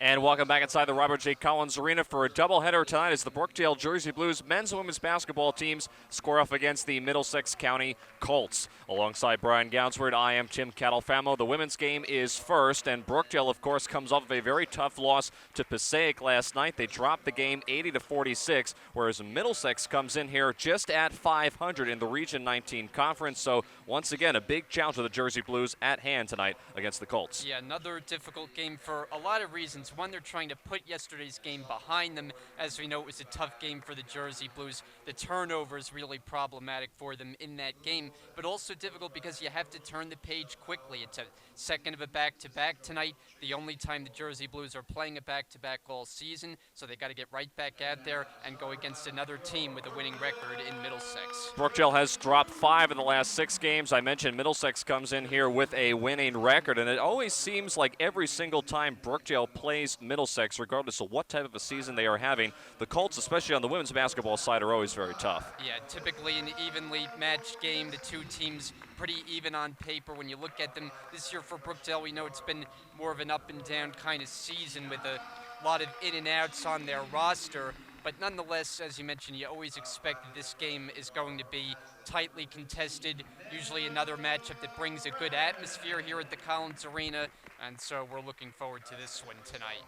And welcome back inside the Robert J. Collins Arena for a doubleheader tonight as the Brookdale Jersey Blues men's and women's basketball teams square off against the Middlesex County Colts. Alongside Brian Gounsward, I am Tim Catalfamo. The women's game is first, and Brookdale, of course, comes off of a very tough loss to Passaic last night. They dropped the game 80-46, whereas Middlesex comes in here just at 500 in the Region 19 Conference. So once again, a big challenge for the Jersey Blues at hand tonight against the Colts. Yeah, another difficult game for a lot of reasons. One, they're trying to put yesterday's game behind them. As we know, it was a tough game for the Jersey Blues. The turnovers really problematic for them in that game, but also difficult because you have to turn the page quickly. It's a second of a back-to-back tonight, the only time the Jersey Blues are playing a back-to-back all season, so they got to get right back out there and go against another team with a winning record in Middlesex. Brookdale has dropped 5 in the last 6 games. I mentioned Middlesex comes in here with a winning record, and it always seems like every single time Brookdale plays Middlesex, regardless of what type of a season they are having, the Colts, especially on the women's basketball side, are always very tough. Yeah, typically an evenly matched game. The two teams pretty even on paper when you look at them. This year for Brookdale, we know it's been more of an up and down kind of season with a lot of in and outs on their roster. But nonetheless, as you mentioned, you always expect that this game is going to be tightly contested, usually another matchup that brings a good atmosphere here at the Collins Arena, and so we're looking forward to this one tonight.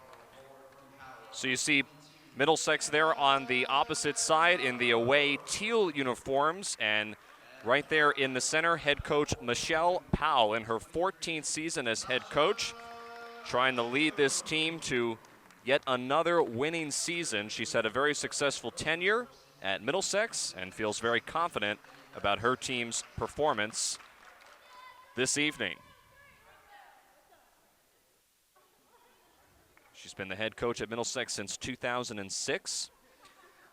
So you see Middlesex there on the opposite side in the away teal uniforms, and right there in the center, head coach Michelle Powell in her 14th season as head coach, trying to lead this team to yet another winning season. She's had a very successful tenure at Middlesex and feels very confident about her team's performance this evening. She's been the head coach at Middlesex since 2006.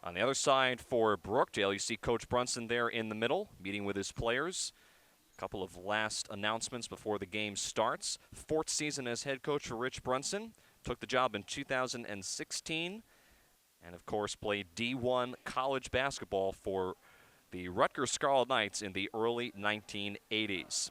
On the other side for Brookdale, you see Coach Brunson there in the middle, meeting with his players. A couple of last announcements before the game starts. 4th season as head coach for Rich Brunson. Took the job in 2016, and of course played D1 college basketball for the Rutgers Scarlet Knights in the early 1980s.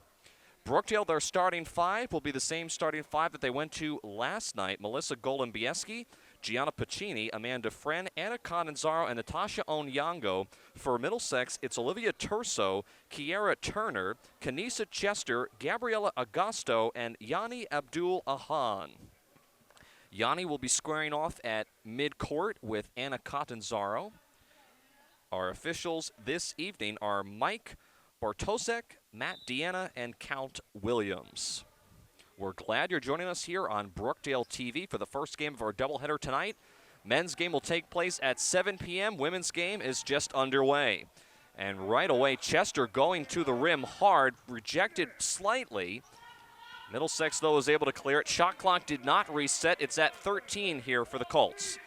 Brookdale, their starting 5 will be the same starting 5 that they went to last night. Melissa Golembieski, Gianna Piccini, Amanda Friend, Anna Condanzaro, and Natasha Onyango. For Middlesex, it's Olivia Turso, Kiara Turner, Kanisa Chester, Gabriela Augusto, and Yani Abdul-Ahan. Yanni will be squaring off at midcourt with Anna Catanzaro. Our officials this evening are Mike Bartosek, Matt Deanna, and Count Williams. We're glad you're joining us here on Brookdale TV for the first game of our doubleheader tonight. Men's game will take place at 7 p.m. Women's game is just underway. And right away, Chester going to the rim hard, rejected slightly. Middlesex, though, was able to clear it. Shot clock did not reset. It's at 13 here for the Colts.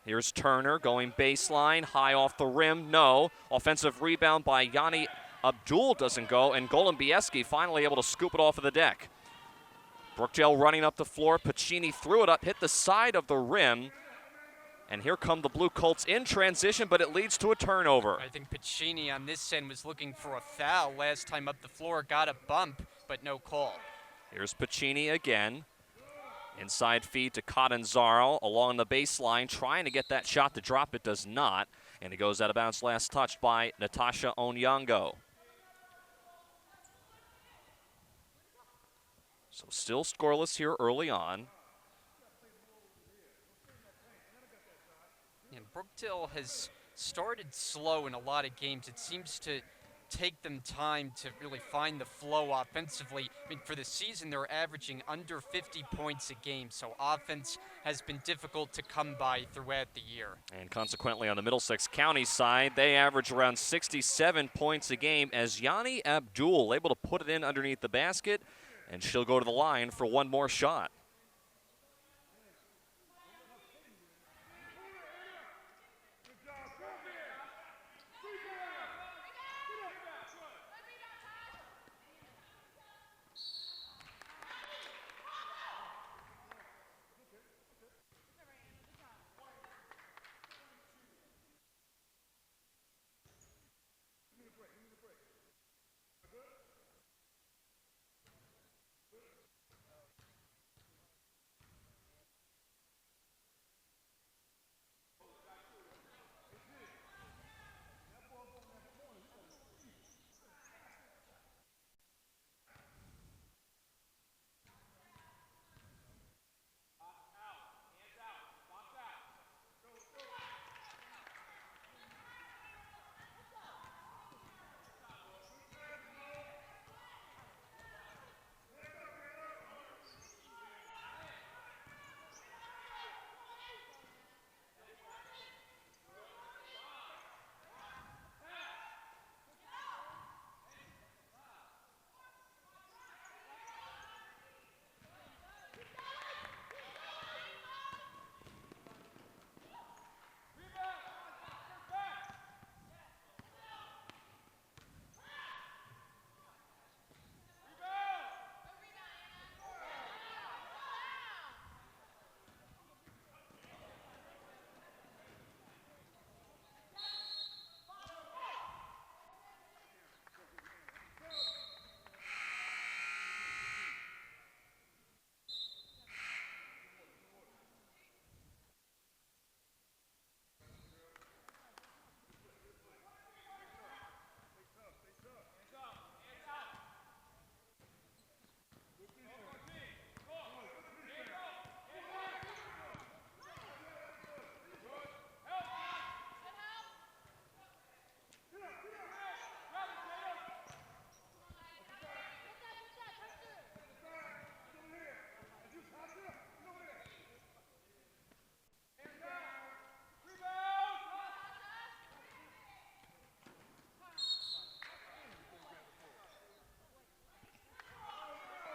Here's Turner going baseline, high off the rim. No. Offensive rebound by Yanni Abdul doesn't go, and Golembieski finally able to scoop it off of the deck. Brookdale running up the floor. Piccini threw it up, hit the side of the rim. And here come the Blue Colts in transition, but it leads to a turnover. I think Piccini on this end was looking for a foul last time up the floor, got a bump, but no call. Here's Piccini again. Inside feed to Catanzaro along the baseline, trying to get that shot to drop. It does not, and it goes out of bounds last touched by Natasha Onyango. So still scoreless here early on. And Brookdale has started slow in a lot of games. It seems to take them time to really find the flow offensively. I mean, for the season, they're averaging under 50 points a game, so offense has been difficult to come by throughout the year. And consequently, on the Middlesex County side, they average around 67 points a game as Yanni Abdul able to put it in underneath the basket, and she'll go to the line for one more shot.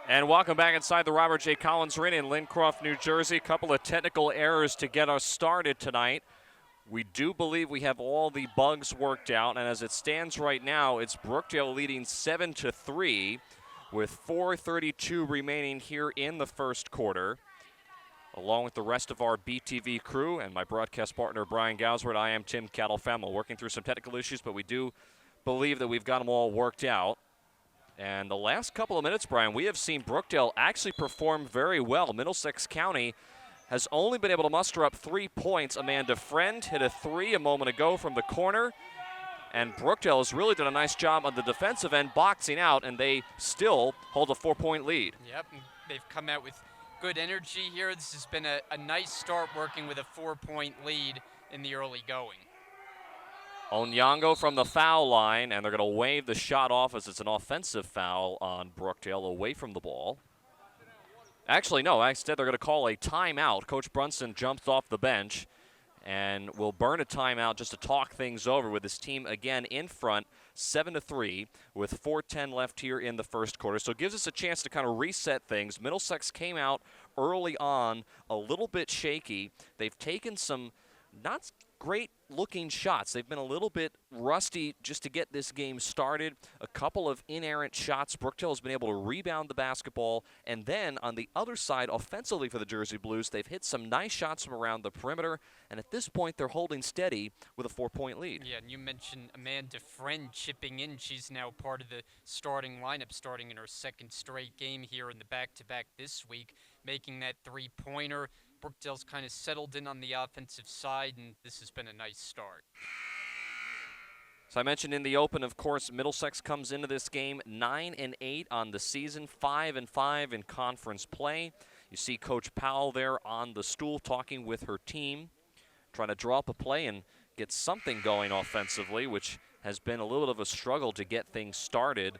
And welcome back inside the Robert J. Collins Arena in Lincroft, New Jersey. A couple of technical errors to get us started tonight. We do believe we have all the bugs worked out, and as it stands right now, it's Brookdale leading 7-3 with 4:32 remaining here in the first quarter. Along with the rest of our BTV crew and my broadcast partner, Brian Gausward, I am Tim Cattle-Family. Working through some technical issues, but we do believe that we've got them all worked out. And the last couple of minutes, Brian, we have seen Brookdale actually perform very well. Middlesex County has only been able to muster up 3 points. Amanda Friend hit a 3 a moment ago from the corner. And Brookdale has really done a nice job on the defensive end boxing out, and they still hold a 4-point lead. Yep, and they've come out with good energy here. This has been a nice start working with a 4-point lead in the early going. Onyango from the foul line, and they're going to wave the shot off as it's an offensive foul on Brookdale away from the ball. Actually, no, instead they're going to call a timeout. Coach Brunson jumps off the bench and will burn a timeout just to talk things over with his team again in front, 7-3, with 4:10 left here in the first quarter. So it gives us a chance to kind of reset things. Middlesex came out early on a little bit shaky. They've taken some not great looking shots. They've been a little bit rusty just to get this game started. A couple of inerrant shots. Brookdale has been able to rebound the basketball. And then on the other side, offensively for the Jersey Blues, they've hit some nice shots from around the perimeter. And at this point, they're holding steady with a 4-point lead. Yeah, and you mentioned Amanda Friend chipping in. She's now part of the starting lineup, starting in her second straight game here in the back-to-back this week, making that three-pointer. Brookdale's kind of settled in on the offensive side, and this has been a nice start. So I mentioned in the open, of course, Middlesex comes into this game 9-8 on the season, 5-5 in conference play. You see Coach Powell there on the stool talking with her team, trying to draw up a play and get something going offensively, which has been a little bit of a struggle to get things started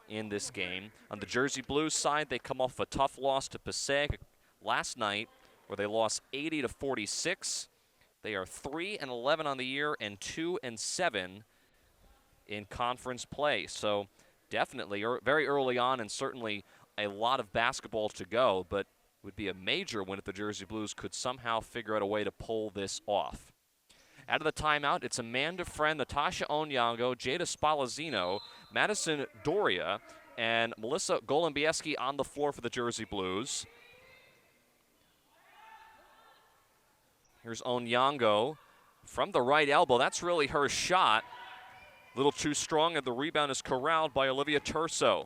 in this game. On the Jersey Blues side, they come off a tough loss to Passaic last night, where they lost 80-46. They are 3-11 on the year and 2-7 in conference play. So definitely very early on, and certainly a lot of basketball to go, but it would be a major win if the Jersey Blues could somehow figure out a way to pull this off. Out of the timeout, it's Amanda Friend, Natasha Onyango, Jada Spalazzino, Madison Doria, and Melissa Golombieski on the floor for the Jersey Blues. Here's Onyango from the right elbow. That's really her shot. A little too strong, and the rebound is corralled by Olivia Turso.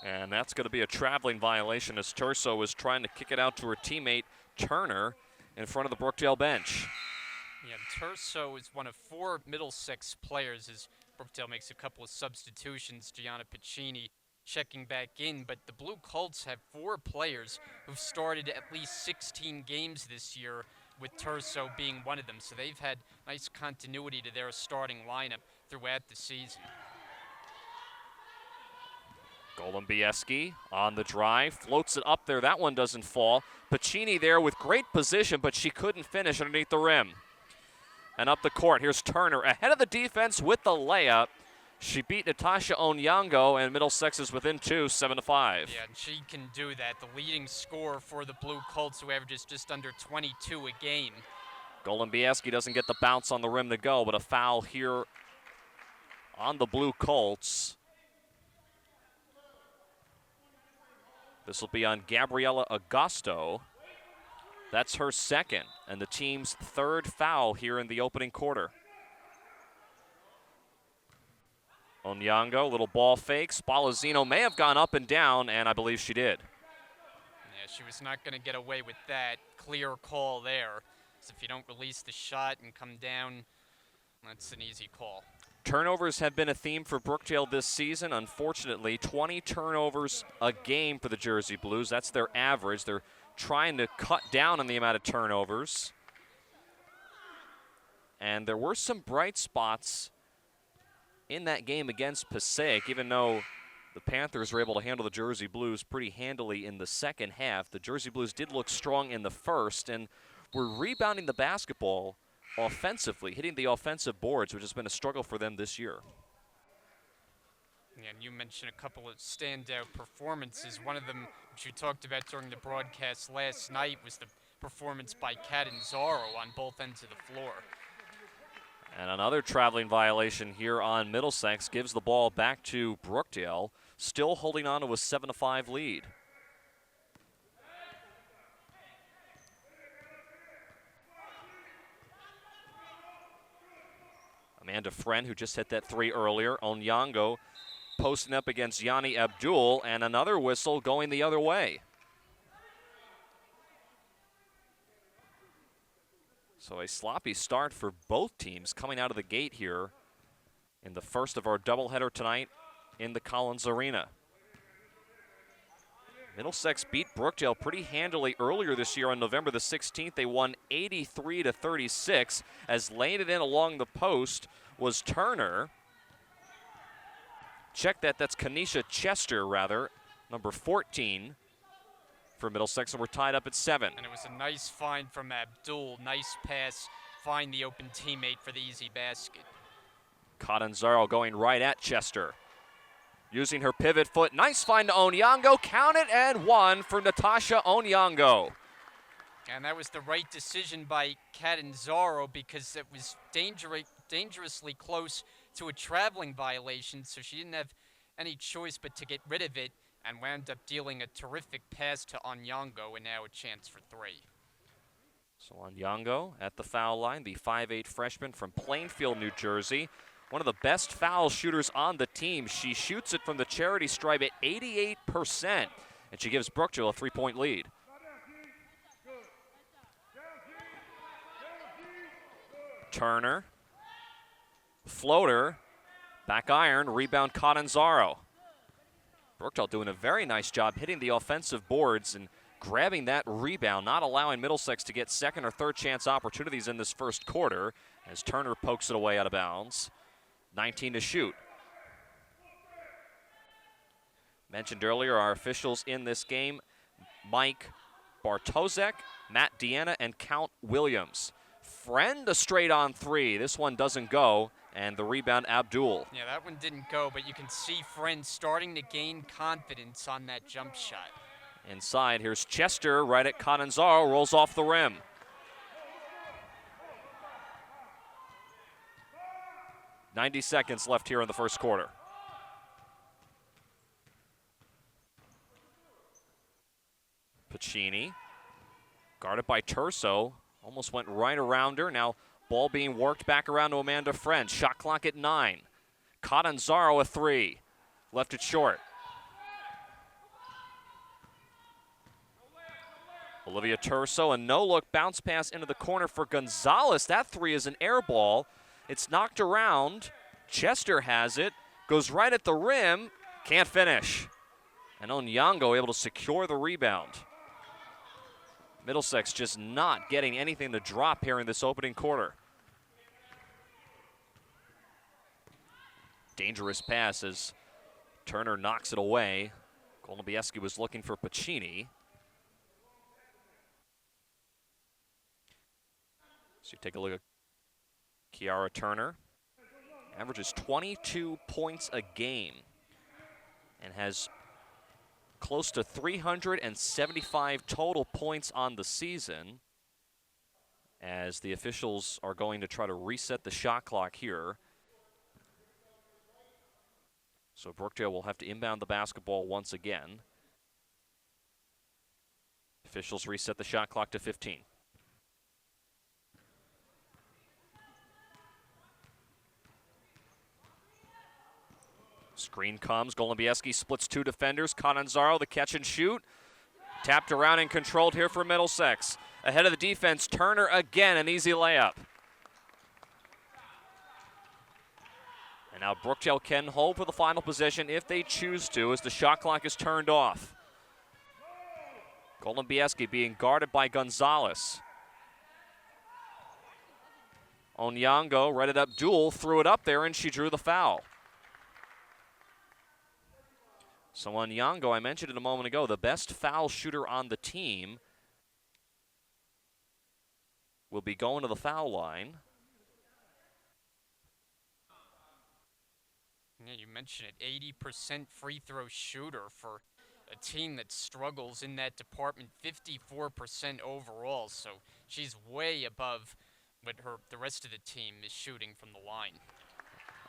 And that's going to be a traveling violation as Turso was trying to kick it out to her teammate Turner in front of the Brookdale bench. Yeah, Turso is one of 4 Middlesex players as Brookdale makes a couple of substitutions. Gianna Piccini checking back in, but the Blue Colts have 4 players who've started at least 16 games this year, with Turso being one of them. So they've had nice continuity to their starting lineup throughout the season. Golombieski on the drive, floats it up there. That one doesn't fall. Piccini there with great position, but she couldn't finish underneath the rim. And up the court, here's Turner ahead of the defense with the layup. She beat Natasha Onyango, and Middlesex is within 2, 7-5. Yeah, and she can do that. The leading scorer for the Blue Colts, who averages just under 22 a game. Golombieski doesn't get the bounce on the rim to go, but a foul here on the Blue Colts. This will be on Gabriela Augusto. That's her second, and the team's 3rd foul here in the opening quarter. Onyango, little ball fake. Spalazzino may have gone up and down, and I believe she did. Yeah, she was not going to get away with that. Clear call there. So if you don't release the shot and come down, that's an easy call. Turnovers have been a theme for Brookdale this season. Unfortunately, 20 turnovers a game for the Jersey Blues. That's their average. They're trying to cut down on the amount of turnovers. And there were some bright spots in that game against Passaic, even though the Panthers were able to handle the Jersey Blues pretty handily in the second half. The Jersey Blues did look strong in the first, and were rebounding the basketball offensively, hitting the offensive boards, which has been a struggle for them this year. Yeah, And you mentioned a couple of standout performances. One of them, which you talked about during the broadcast last night, was the performance by Catanzaro on both ends of the floor. And another traveling violation here on Middlesex gives the ball back to Brookdale, still holding on to a 7-5 lead. Amanda Friend, who just hit that three earlier. Onyango posting up against Yanni Abdul, and another whistle going the other way. So a sloppy start for both teams coming out of the gate here in the first of our doubleheader tonight in the Collins Arena. Middlesex beat Brookdale pretty handily earlier this year on November the 16th. They won 83-36. As laying it in along the post was Turner. Check that, that's Kanisha Chester, rather, number 14 for Middlesex, and we're tied up at 7. And it was a nice find from Abdul. Nice pass, find the open teammate for the easy basket. Catanzaro going right at Chester. Using her pivot foot, nice find to Onyango, count it, and one for Natasha Onyango. And that was the right decision by Catanzaro because it was dangerously close to a traveling violation, so she didn't have any choice but to get rid of it and wound up dealing a terrific pass to Onyango, and now a chance for 3. So Onyango at the foul line, the 5'8" freshman from Plainfield, New Jersey. One of the best foul shooters on the team. She shoots it from the charity stripe at 88%, and she gives Brookdale a 3-point lead. Turner, floater, back iron, rebound Catanzaro. Brookdale doing a very nice job hitting the offensive boards and grabbing that rebound, not allowing Middlesex to get second or third chance opportunities in this first quarter as Turner pokes it away out of bounds. 19 to shoot. Mentioned earlier, our officials in this game, Mike Bartozek, Matt Deanna, and Count Williams. Friend a straight on 3. This one doesn't go, and the rebound Abdul. Yeah, that one didn't go, but you can see Friend starting to gain confidence on that jump shot. Inside, here's Chester right at Catanzaro, rolls off the rim. .90 seconds left here in the first quarter. Pacini, guarded by Turso, almost went right around her. Now ball being worked back around to Amanda Friend. Shot clock at 9. Catanzaro a 3, left it short. Olivia Turso, a no-look bounce pass into the corner for Gonzalez. That 3 is an air ball. It's knocked around. Chester has it. Goes right at the rim. Can't finish. And Onyango able to secure the rebound. Middlesex just not getting anything to drop here in this opening quarter. Dangerous pass as Turner knocks it away. Golubieski was looking for Pacini. So you take a look at Kiara Turner. Averages 22 points a game and has close to 375 total points on the season, as the officials are going to try to reset the shot clock here. So Brookdale will have to inbound the basketball once again. Officials reset the shot clock to 15. Screen comes, Golubieski splits 2 defenders. Catanzaro, the catch and shoot. Tapped around and controlled here for Middlesex. Ahead of the defense, Turner again, an easy layup. And now Brookdale can hold for the final possession if they choose to, as the shot clock is turned off. Golubieski being guarded by Gonzalez. Onyango read it up, Abdul threw it up there, and she drew the foul. So Onyango, I mentioned it a moment ago, the best foul shooter on the team, will be going to the foul line. Yeah, you mentioned it, 80% free throw shooter for a team that struggles in that department, 54% overall. So she's way above what the rest of the team is shooting from the line.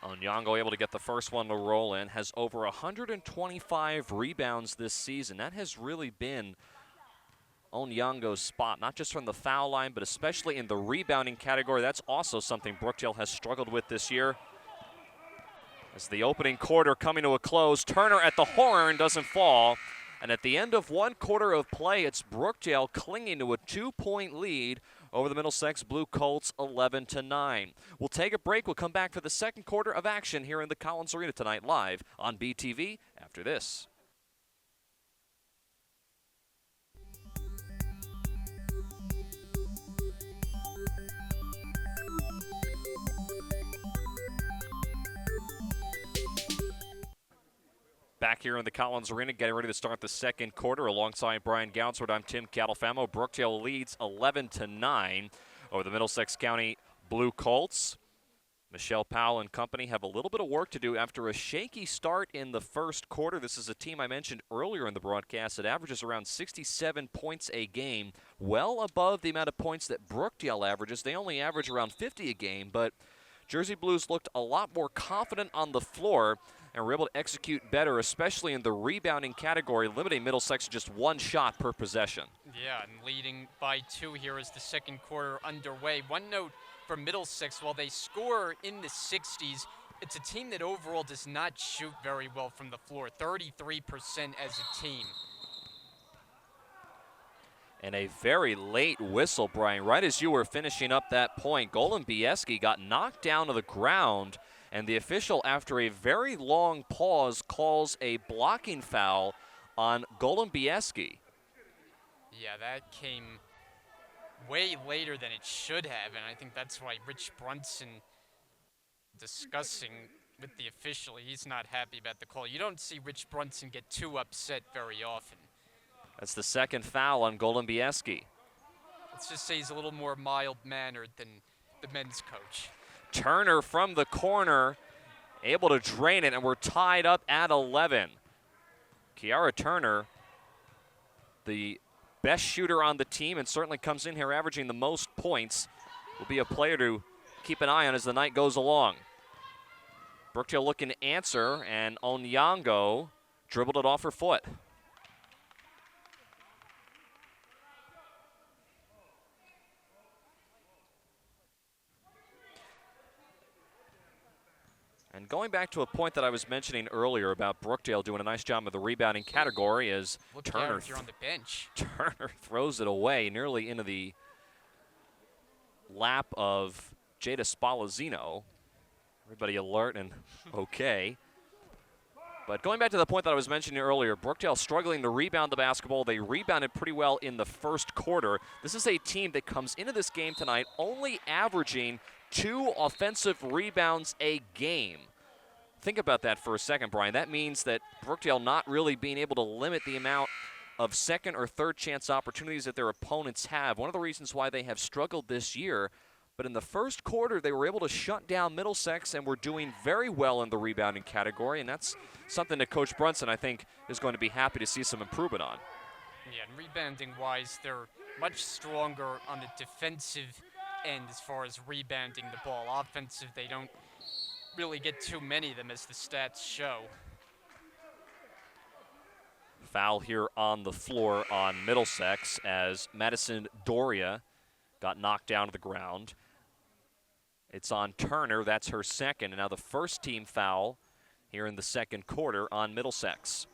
Onyango able to get the first one to roll in, has over 125 rebounds this season. That has really been Onyango's spot, not just from the foul line, but especially in the rebounding category. That's also something Brookdale has struggled with this year. As the opening quarter coming to a close, Turner at the horn doesn't fall. And at the end of one quarter of play, it's Brookdale clinging to a 2-point lead over the Middlesex Blue Colts, 11-9. We'll take a break. We'll come back for the second quarter of action here in the Collins Arena tonight, live on BTV after this. Back here in the Collins Arena, getting ready to start the second quarter. Alongside Brian Gounsford, I'm Tim Catalfamo. Brookdale leads 11-9 over the Middlesex County Blue Colts. Michelle Powell and company have a little bit of work to do after a shaky start in the first quarter. This is a team I mentioned earlier in the broadcast that averages around 67 points a game, well above the amount of points that Brookdale averages. They only average around 50 a game, but Jersey Blues looked a lot more confident on the floor and were able to execute better, especially in the rebounding category, limiting Middlesex to just one shot per possession. Yeah, and leading by 2 here as the second quarter underway. One note for Middlesex, while they score in the 60s, it's a team that overall does not shoot very well from the floor, 33% as a team. And a very late whistle, Brian. Right as you were finishing up that point, Golan Bieski got knocked down to the ground, and the official, after a very long pause, calls a blocking foul on Golan Bieski. Yeah, that came way later than it should have, and I think that's why Rich Brunson, discussing with the official, he's not happy about the call. You don't see Rich Brunson get too upset very often. That's the second foul on Golan Bieski. Let's just say he's a little more mild-mannered than the men's coach. Turner from the corner, able to drain it, and we're tied up at 11. Kiara Turner, the best shooter on the team, and certainly comes in here averaging the most points, will be a player to keep an eye on as the night goes along. Brookdale looking to answer, and Onyango dribbled it off her foot. And going back to a point that I was mentioning earlier about Brookdale doing a nice job of the rebounding category, as Turner, you're on the bench. Turner throws it away nearly into the lap of Jada Spalazzino. Everybody alert and okay. But going back to the point that I was mentioning earlier, Brookdale struggling to rebound the basketball. They rebounded pretty well in the first quarter. This is a team that comes into this game tonight only averaging 2 offensive rebounds a game. Think about that for a second, Brian. That means that Brookdale not really being able to limit the amount of second or third chance opportunities that their opponents have. One of the reasons why they have struggled this year. But in the first quarter, they were able to shut down Middlesex and were doing very well in the rebounding category. And that's something that Coach Brunson, I think, is going to be happy to see some improvement on. Yeah, and rebounding-wise, they're much stronger on the defensive end as far as rebounding the ball. Offensive, they don't really get too many of them, as the stats show. Foul here on the floor on Middlesex as Madison Doria got knocked down to the ground. It's on Turner. That's her second. And now the first team foul here in the second quarter on Middlesex.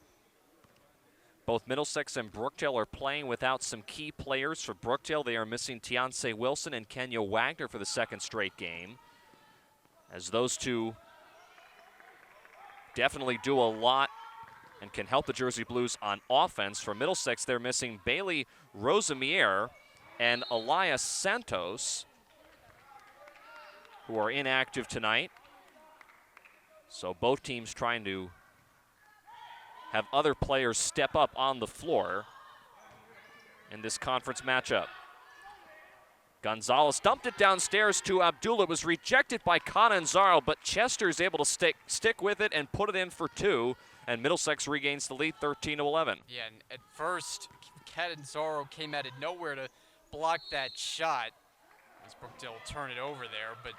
Both Middlesex and Brookdale are playing without some key players. For Brookdale, they are missing Tiance Wilson and Kenya Wagner for the second straight game, as those two definitely do a lot and can help the Jersey Blues on offense. For Middlesex, they're missing Bailey Rosamier and Elias Santos, who are inactive tonight. So both teams trying to have other players step up on the floor in this conference matchup. Gonzalez dumped it downstairs to Abdul. It was rejected by Catanzaro, but Chester's able to stick with it and put it in for two, and Middlesex regains the lead 13-11. Yeah, and at first, Catanzaro came out of nowhere to block that shot. As Brookdale will turn it over there, but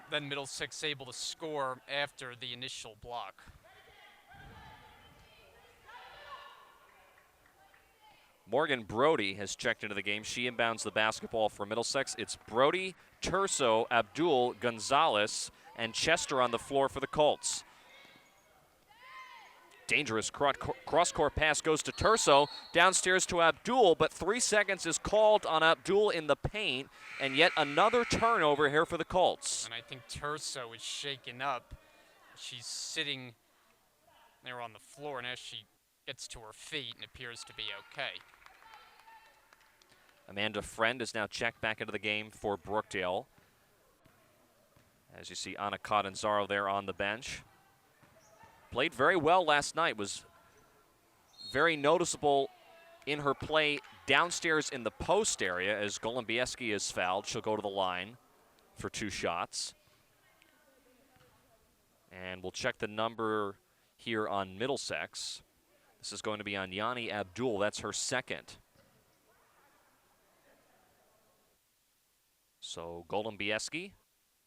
then Middlesex able to score after the initial block. Morgan Brody has checked into the game. She inbounds the basketball for Middlesex. It's Brody, Turso, Abdul, Gonzalez, and Chester on the floor for the Colts. Dangerous cross-court pass goes to Turso, downstairs to Abdul, but 3 seconds is called on Abdul in the paint, and yet another turnover here for the Colts. And I think Turso is shaken up. She's sitting there on the floor, and as she gets to her feet and appears to be okay. Amanda Friend is now checked back into the game for Brookdale. As you see, Anna Catanzaro there on the bench. Played very well last night, was very noticeable in her play downstairs in the post area as Golombieski is fouled. She'll go to the line for 2 shots. And we'll check the number here on Middlesex. This is going to be on Yanni Abdul. That's her second. So Golombieski,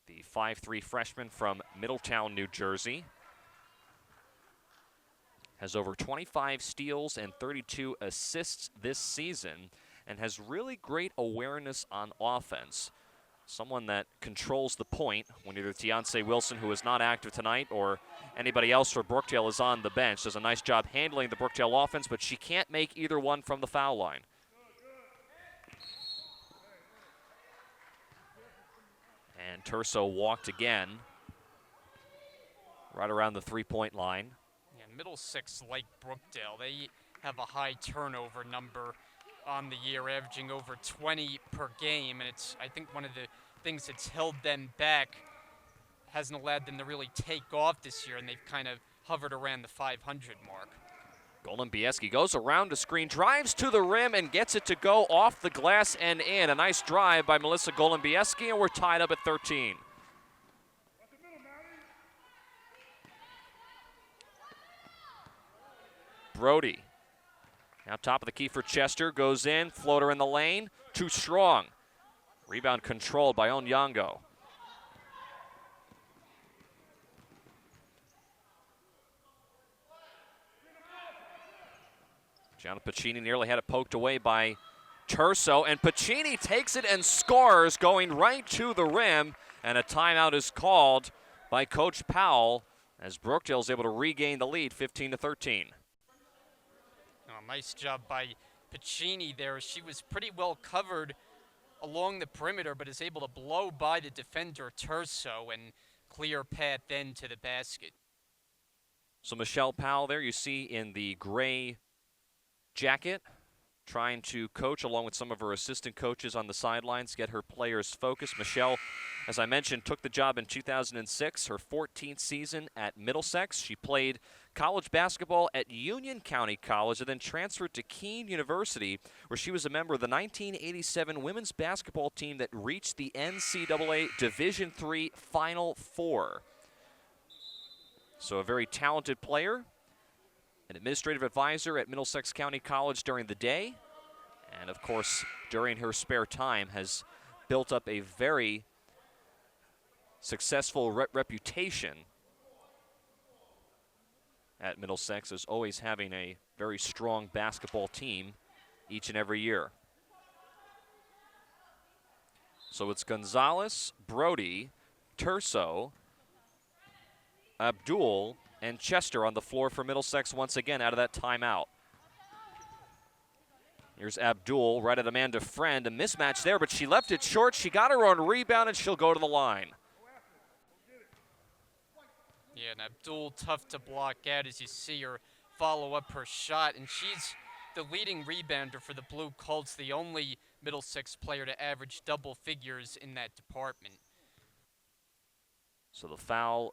the 5'3" freshman from Middletown, New Jersey, has over 25 steals and 32 assists this season and has really great awareness on offense. Someone that controls the point when either Tiance Wilson, who is not active tonight, or anybody else for Brookdale is on the bench. Does a nice job handling the Brookdale offense, but she can't make either one from the foul line. And Turso walked again right around the three-point line. Yeah, Middlesex, like Brookdale, they have a high turnover number on the year, averaging over 20 per game, and it's, I think, one of the things that's held them back, hasn't allowed them to really take off this year, and they've kind of hovered around the 500 mark. Golombieski goes around the screen, drives to the rim, and gets it to go off the glass and in. A nice drive by Melissa Golombieski, and we're tied up at 13. Brody, now top of the key for Chester, goes in, floater in the lane, too strong. Rebound controlled by Onyango. Gianna Pacini nearly had it poked away by Turso, and Pacini takes it and scores, going right to the rim, and a timeout is called by Coach Powell as Brookdale is able to regain the lead 15-13. Oh, nice job by Pacini there. She was pretty well covered along the perimeter, but is able to blow by the defender Turso and clear path then to the basket. So Michelle Powell there you see in the gray jacket, trying to coach along with some of her assistant coaches on the sidelines, get her players focused. Michelle, as I mentioned, took the job in 2006, her 14th season at Middlesex. She played college basketball at Union County College and then transferred to Keene University, where she was a member of the 1987 women's basketball team that reached the NCAA Division III Final Four. So a very talented player. An administrative advisor at Middlesex County College during the day, and of course during her spare time has built up a very successful reputation at Middlesex as always having a very strong basketball team each and every year. So it's Gonzalez, Brody, Turso, Abdul, and Chester on the floor for Middlesex once again out of that timeout. Here's Abdul right at Amanda Friend. A mismatch there, but she left it short. She got her own rebound, and she'll go to the line. Yeah, and Abdul tough to block out as you see her follow up her shot, and she's the leading rebounder for the Blue Colts, the only Middlesex player to average double figures in that department. So the foul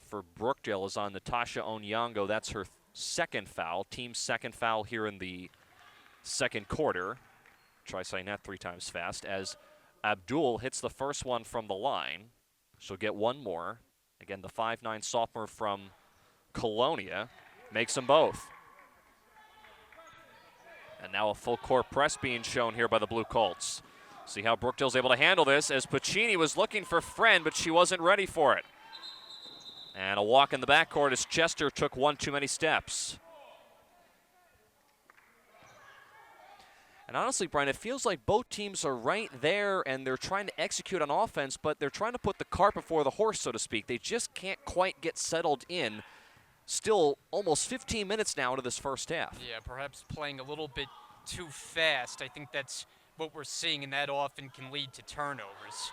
for Brookdale is on Natasha Onyango. That's her second foul, team's second foul here in the second quarter. Try saying that 3 times fast as Abdul hits the first one from the line. She'll get one more. Again, the 5'9" sophomore from Colonia makes them both. And now a full court press being shown here by the Blue Colts. See how Brookdale's able to handle this as Pacini was looking for Friend, but she wasn't ready for it. And a walk in the backcourt as Chester took one too many steps. And honestly, Brian, it feels like both teams are right there and they're trying to execute on offense, but they're trying to put the cart before the horse, so to speak. They just can't quite get settled in. Still almost 15 minutes now into this first half. Yeah, perhaps playing a little bit too fast. I think that's what we're seeing, and that often can lead to turnovers.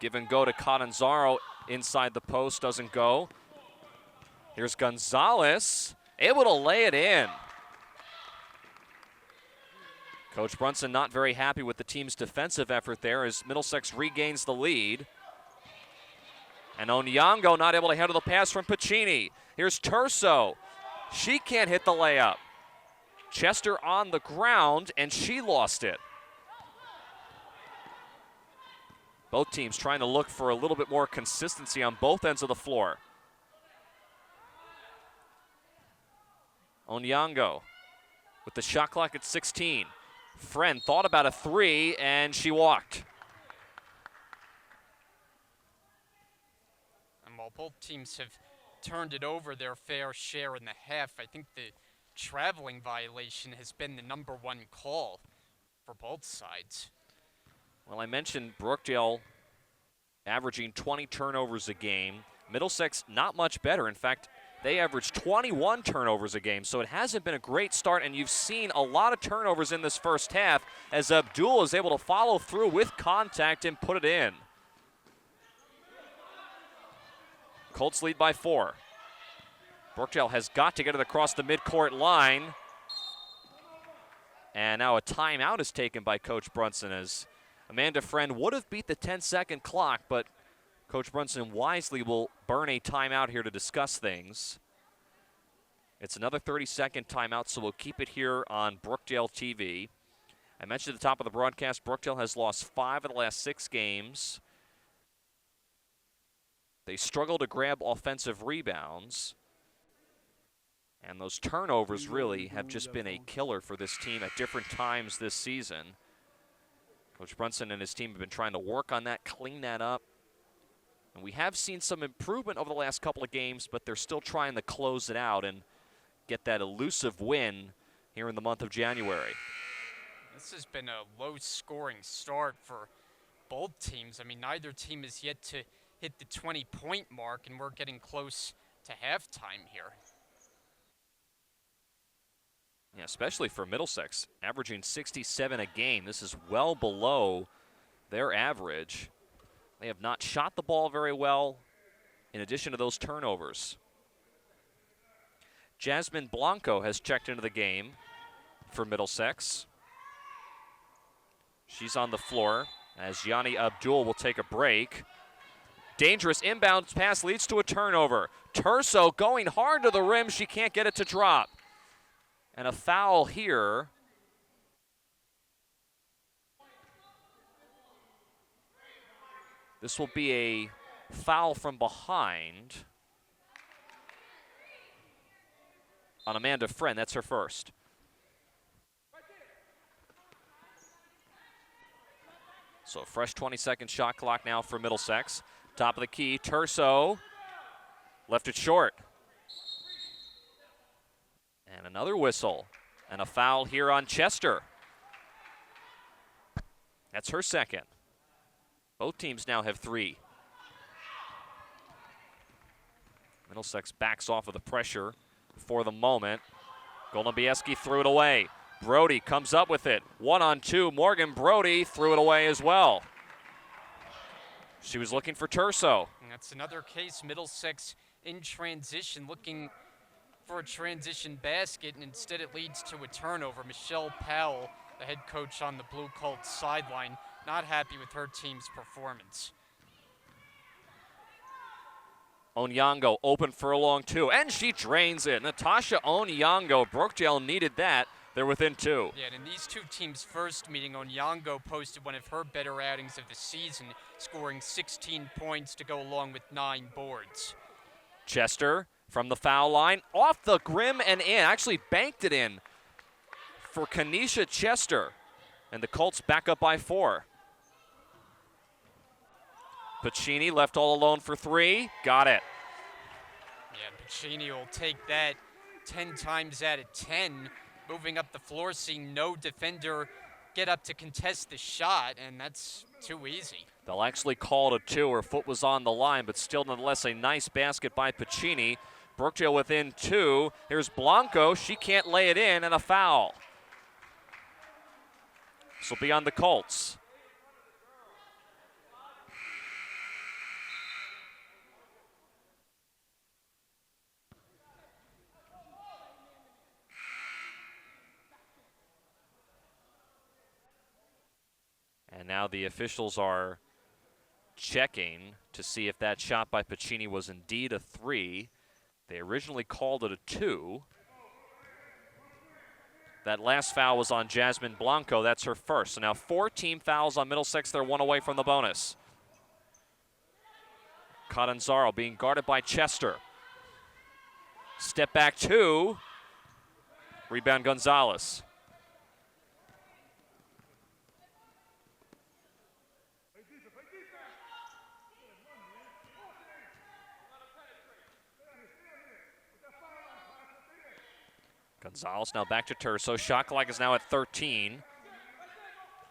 Give and go to Catanzaro inside the post, doesn't go. Here's Gonzalez, able to lay it in. Coach Brunson not very happy with the team's defensive effort there as Middlesex regains the lead. And Onyango not able to handle the pass from Pacini. Here's Turso. She can't hit the layup. Chester on the ground, and she lost it. Both teams trying to look for a little bit more consistency on both ends of the floor. Onyango with the shot clock at 16. Friend thought about a 3, and she walked. And while both teams have turned it over their fair share in the half, I think the traveling violation has been the #1 call for both sides. Well, I mentioned Brookdale averaging 20 turnovers a game. Middlesex not much better. In fact, they averaged 21 turnovers a game, so it hasn't been a great start, and you've seen a lot of turnovers in this first half as Abdul is able to follow through with contact and put it in. Colts lead by 4. Brookdale has got to get it across the midcourt line. And now a timeout is taken by Coach Brunson as Amanda Friend would have beat the 10-second clock, but Coach Brunson wisely will burn a timeout here to discuss things. It's another 30-second timeout, so we'll keep it here on Brookdale TV. I mentioned at the top of the broadcast, Brookdale has lost 5 of the last 6 games. They struggle to grab offensive rebounds. And those turnovers really have just been a killer for this team at different times this season. Coach Brunson and his team have been trying to work on that, clean that up. And we have seen some improvement over the last couple of games, but they're still trying to close it out and get that elusive win here in the month of January. This has been a low-scoring start for both teams. I mean, neither team has yet to hit the 20-point mark, and we're getting close to halftime here. Yeah, especially for Middlesex, averaging 67 a game. This is well below their average. They have not shot the ball very well, in addition to those turnovers. Jasmine Blanco has checked into the game for Middlesex. She's on the floor as Yanni Abdul will take a break. Dangerous inbound pass leads to a turnover. Turso going hard to the rim. She can't get it to drop. And a foul here. This will be a foul from behind on Amanda Friend. That's her first. So a fresh 20-second shot clock now for Middlesex. Top of the key, Turso left it short. And another whistle. And a foul here on Chester. That's her second. Both teams now have 3. Middlesex backs off of the pressure for the moment. Golubieski threw it away. Brody comes up with it. 1-on-2. Morgan Brody threw it away as well. She was looking for Turso. And that's another case, Middlesex in transition, looking for a transition basket, and instead it leads to a turnover. Michelle Powell, the head coach on the Blue Colts sideline, not happy with her team's performance. Onyango open for a long 2, and she drains it. Natasha Onyango, Brookdale needed that. They're within 2. Yeah, and in these two teams' first meeting, Onyango posted one of her better outings of the season, scoring 16 points to go along with 9 boards. Chester from the foul line, off the rim and in. Actually banked it in for Kanisha Chester. And the Colts back up by 4. Pacini left all alone for 3. Got it. Yeah, Pacini will take that 10 times out of 10. Moving up the floor, seeing no defender get up to contest the shot, and that's too easy. They'll actually call it a 2. Her foot was on the line, but still nonetheless a nice basket by Pacini. Brookdale within 2. Here's Blanco. She can't lay it in, and a foul. This will be on the Colts. And now the officials are checking to see if that shot by Pacini was indeed a 3. They originally called it a 2. That last foul was on Jasmine Blanco. That's her first. So now 4 team fouls on Middlesex. They're 1 away from the bonus. Catanzaro being guarded by Chester. Step back 2. Rebound Gonzalez. Gonzalez now back to Turso. Shot clock is now at 13.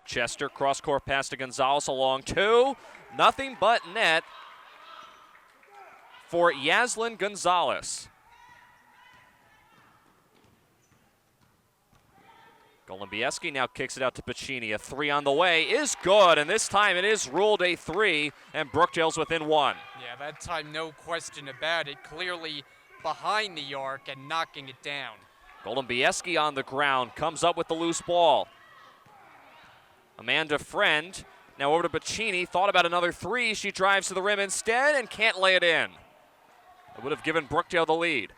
Chester cross-court pass to Gonzalez along 2. Nothing but net for Yaslin Gonzalez. Golumbieski now kicks it out to Pacini. A 3 on the way is good, and this time it is ruled a 3, and Brookdale's within 1. Yeah, that time no question about it. Clearly behind the arc and knocking it down. Golumbieski on the ground, comes up with the loose ball. Amanda Friend now over to Pacini, thought about another 3. She drives to the rim instead and can't lay it in. It would have given Brookdale the lead.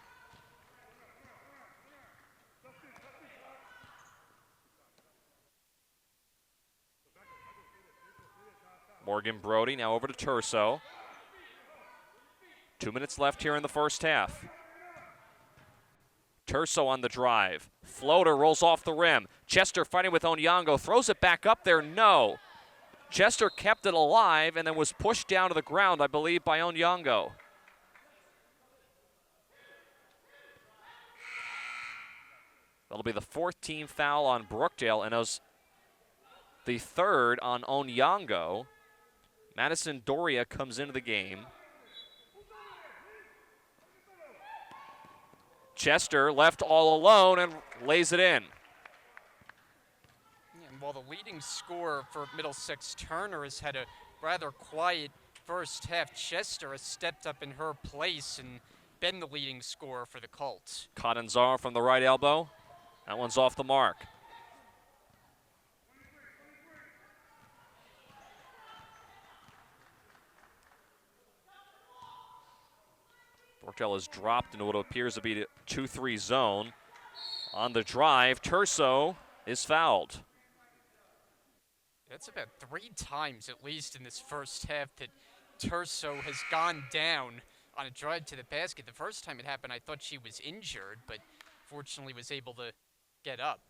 Morgan Brody now over to Turso. 2 minutes left here in the first half. Turso on the drive. Floater rolls off the rim. Chester fighting with Onyango. Throws it back up there. No. Chester kept it alive and then was pushed down to the ground, I believe, by Onyango. That'll be the 4th team foul on Brookdale, and as the 3rd on Onyango. Madison Doria comes into the game. Chester left all alone and lays it in. Yeah, and while the leading scorer for Middlesex, Turner, has had a rather quiet first half, Chester has stepped up in her place and been the leading scorer for the Colts. Catanzaro from the right elbow. That one's off the mark. Brookdale has dropped into what appears to be the 2-3 zone. On the drive, Turso is fouled. That's about 3 times, at least in this first half, that Turso has gone down on a drive to the basket. The first time it happened, I thought she was injured, but fortunately was able to get up.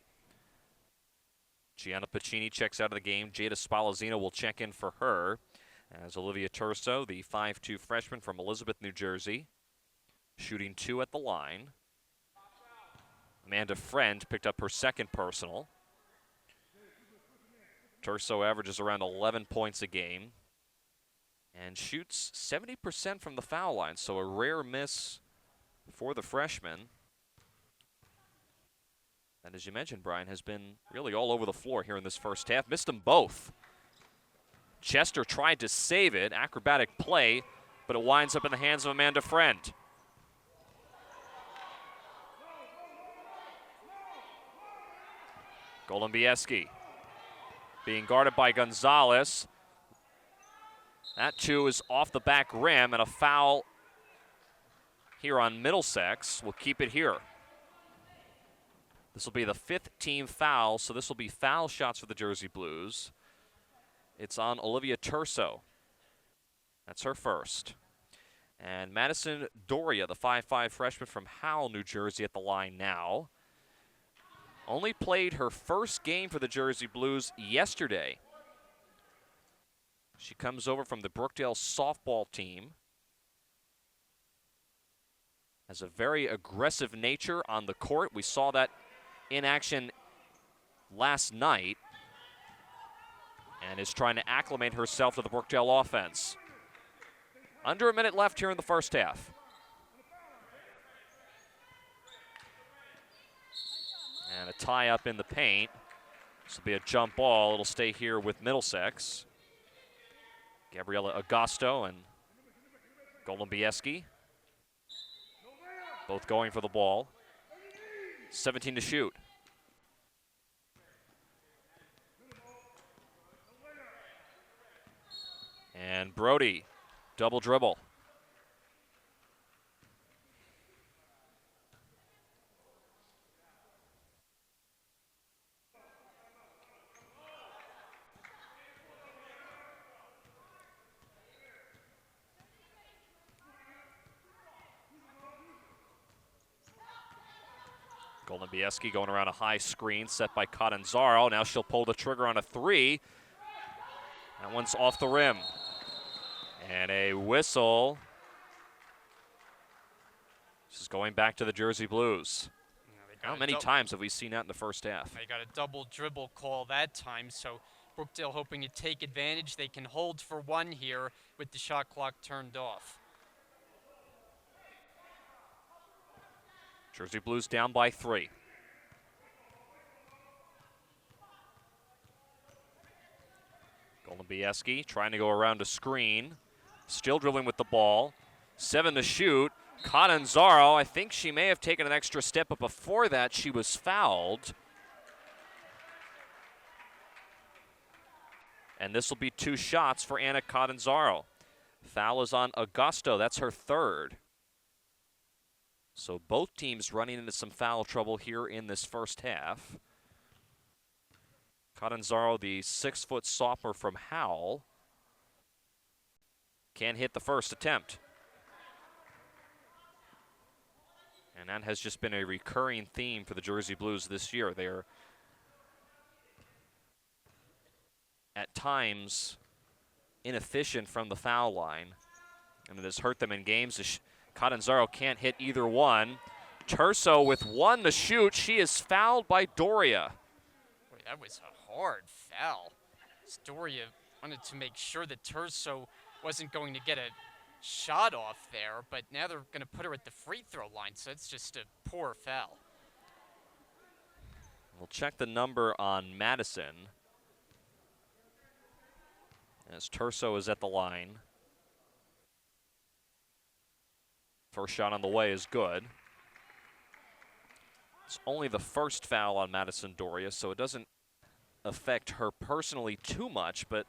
Gianna Pacini checks out of the game. Jada Spalazzino will check in for her, as Olivia Turso, the 5'2 freshman from Elizabeth, New Jersey, shooting 2 at the line. Amanda Friend picked up her 2nd personal. Turso averages around 11 points a game and shoots 70% from the foul line, so a rare miss for the freshman. And as you mentioned, Brian, has been really all over the floor here in this first half. Missed them both. Chester tried to save it, acrobatic play, but it winds up in the hands of Amanda Friend. Golumbieski being guarded by Gonzalez. That too is off the back rim, and a foul here on Middlesex will keep it here. This will be the 5th team foul, so this will be foul shots for the Jersey Blues. It's on Olivia Turso. That's her first. And Madison Doria, the 5'5 freshman from Howell, New Jersey, at the line now. Only played her first game for the Jersey Blues yesterday. She comes over from the Brookdale softball team. Has a very aggressive nature on the court. We saw that in action last night. And is trying to acclimate herself to the Brookdale offense. Under a minute left here in the first half. And a tie up in the paint. This will be a jump ball. It'll stay here with Middlesex. Gabriella Agosto and Golombieski both going for the ball. 17 to shoot. And Brody, double dribble. Golombieski going around a high screen set by Catanzaro. Now she'll pull the trigger on a three. That one's off the rim. And a whistle. This is going back to the Jersey Blues. How many times have we seen that in the first half? They got a double dribble call that time, so Brookdale hoping to take advantage. They can hold for one here with the shot clock turned off. Jersey Blues down by 3. Golombieski trying to go around a screen. Still dribbling with the ball. 7 to shoot. Catanzaro, I think she may have taken an extra step, but before that she was fouled. And this will be 2 shots for Anna Catanzaro. Foul is on Augusto. That's her third. So both teams running into some foul trouble here in this first half. Catanzaro, the 6-foot sophomore from Howell, can't hit the first attempt. And that has just been a recurring theme for the Jersey Blues this year. They're at times inefficient from the foul line, and it has hurt them in games. Catanzaro can't hit either one. Turso with 1 to shoot. She is fouled by Doria. Boy, that was a hard foul. Doria wanted to make sure that Turso wasn't going to get a shot off there, but now they're going to put her at the free throw line, so it's just a poor foul. We'll check the number on Madison as Turso is at the line. First shot on the way is good. It's only the first foul on Madison Doria, so it doesn't affect her personally too much, but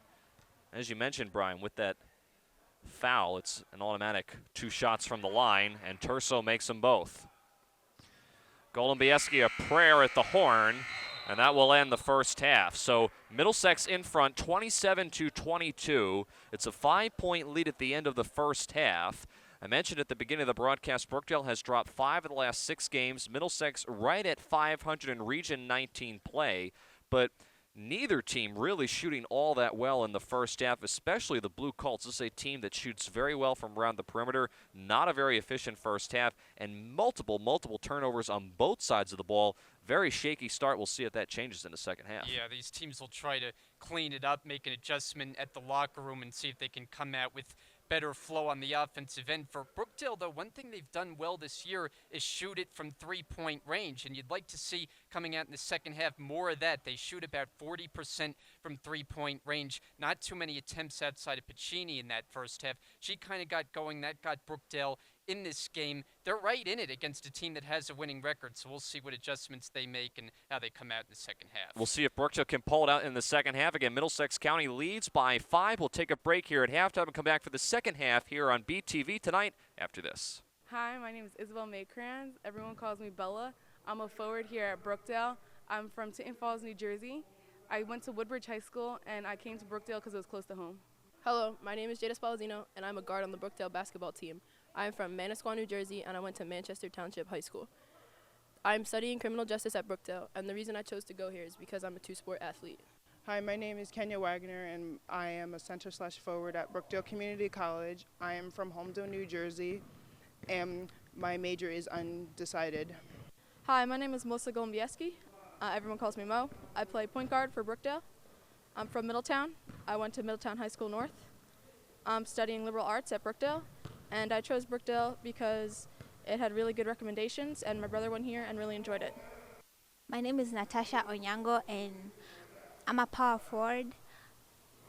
as you mentioned, Brian, with that foul, it's an automatic 2 shots from the line, and Turso makes them both. Golombieski a prayer at the horn, and that will end the first half. So Middlesex in front, 27-22. It's a 5-point lead at the end of the first half. I mentioned at the beginning of the broadcast, Brookdale has dropped 5 of the last 6 games. Middlesex right at 500 in Region 19 play, but neither team really shooting all that well in the first half, especially the Blue Colts. This is a team that shoots very well from around the perimeter, not a very efficient first half, and multiple turnovers on both sides of the ball. Very shaky start. We'll see if that changes in the second half. Yeah, these teams will try to clean it up, make an adjustment at the locker room, and see if they can come out with better flow on the offensive end. For Brookdale, though, one thing they've done well this year is shoot it from three-point range, and you'd like to see coming out in the second half more of that. They shoot about 40% from three-point range. Not too many attempts outside of Pacini in that first half. She kind of got going. That got Brookdale in this game. They're right in it against a team that has a winning record, so we'll see what adjustments they make and how they come out in the second half. We'll see if Brookdale can pull it out in the second half. Again, Middlesex County leads by 5. We'll take a break here at halftime and come back for the second half here on BTV tonight after this. Hi, my name is Isabel Maycrans. Everyone calls me Bella. I'm a forward here at Brookdale. I'm from Tinton Falls, New Jersey. I went to Woodbridge High School, and I came to Brookdale because it was close to home. Hello, my name is Jada Spalzino, and I'm a guard on the Brookdale basketball team. I am from Manasquan, New Jersey, and I went to Manchester Township High School. I'm studying criminal justice at Brookdale, and the reason I chose to go here is because I'm a two-sport athlete. Hi, my name is Kenya Wagner, and I am a center/forward at Brookdale Community College. I am from Holmdel, New Jersey, and my major is undecided. Hi, my name is Melissa Golombieski. Everyone calls me Mo. I play point guard for Brookdale. I'm from Middletown. I went to Middletown High School North. I'm studying liberal arts at Brookdale, and I chose Brookdale because it had really good recommendations, and my brother went here and really enjoyed it. My name is Natasha Onyango, and I'm a power forward.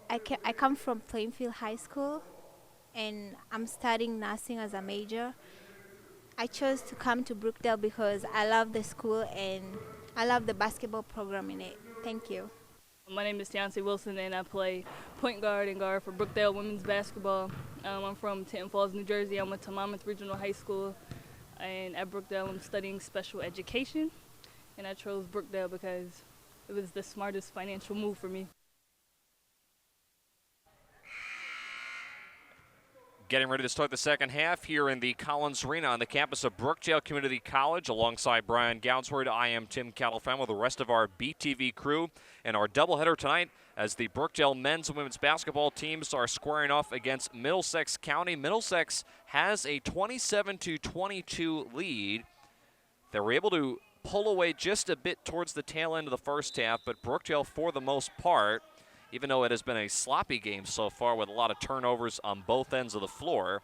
I come from Plainfield High School, and I'm studying nursing as a major. I chose to come to Brookdale because I love the school and I love the basketball program in it. Thank you. My name is Tiancy Wilson, and I play point guard and guard for Brookdale women's basketball. I'm from Tinton Falls, New Jersey. I went to Monmouth Regional High School, and at Brookdale I'm studying special education, and I chose Brookdale because it was the smartest financial move for me. Getting ready to start the second half here in the Collins Arena on the campus of Brookdale Community College. Alongside Brian Gounsward, I am Tim Califan with the rest of our BTV crew. And our doubleheader tonight as the Brookdale men's and women's basketball teams are squaring off against Middlesex County. Middlesex has a 27-22 lead. They were able to pull away just a bit towards the tail end of the first half, but Brookdale, for the most part, even though it has been a sloppy game so far with a lot of turnovers on both ends of the floor,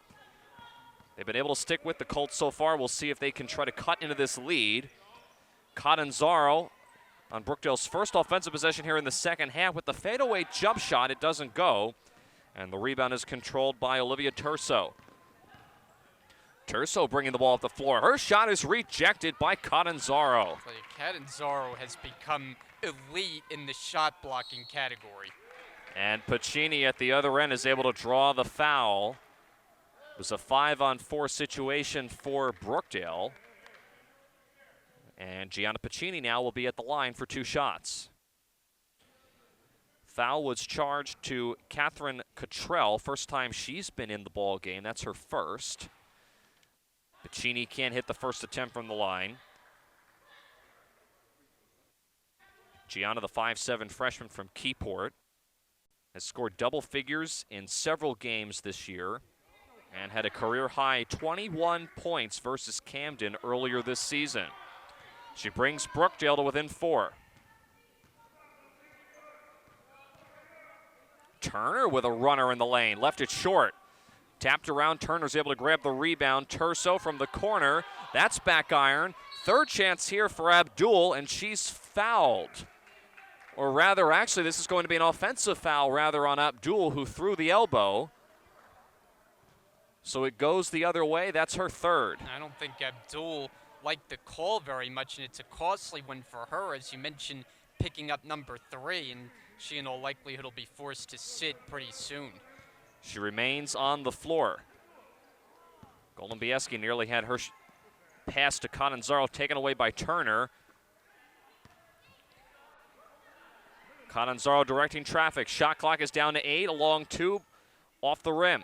they've been able to stick with the Colts so far. We'll see if they can try to cut into this lead. Catanzaro on Brookdale's first offensive possession here in the second half with the fadeaway jump shot. It doesn't go, and the rebound is controlled by Olivia Turso. Turso bringing the ball up the floor. Her shot is rejected by Catanzaro. Catanzaro has become elite in the shot blocking category. And Pacini at the other end is able to draw the foul. It was a 5-on-4 situation for Brookdale. And Gianna Pacini now will be at the line for 2 shots. Foul was charged to Catherine Cottrell. First time she's been in the ball game. That's her first. Pacini can't hit the first attempt from the line. Gianna, the 5'7" freshman from Keyport, has scored double figures in several games this year and had a career-high 21 points versus Camden earlier this season. She brings Brookdale to within 4. Turner with a runner in the lane, left it short. Tapped around, Turner's able to grab the rebound. Turso from the corner, that's back iron. Third chance here for Abdul, and she's fouled. Or rather, actually, this is going to be an offensive foul rather on Abdul, who threw the elbow. So it goes the other way. That's her third. I don't think Abdul liked the call very much, and it's a costly one for her, as you mentioned, picking up number 3, and she in all likelihood will be forced to sit pretty soon. She remains on the floor. Golombieski nearly had her pass to Catanzaro taken away by Turner. Catanzaro directing traffic. Shot clock is down to 8. A long 2 off the rim.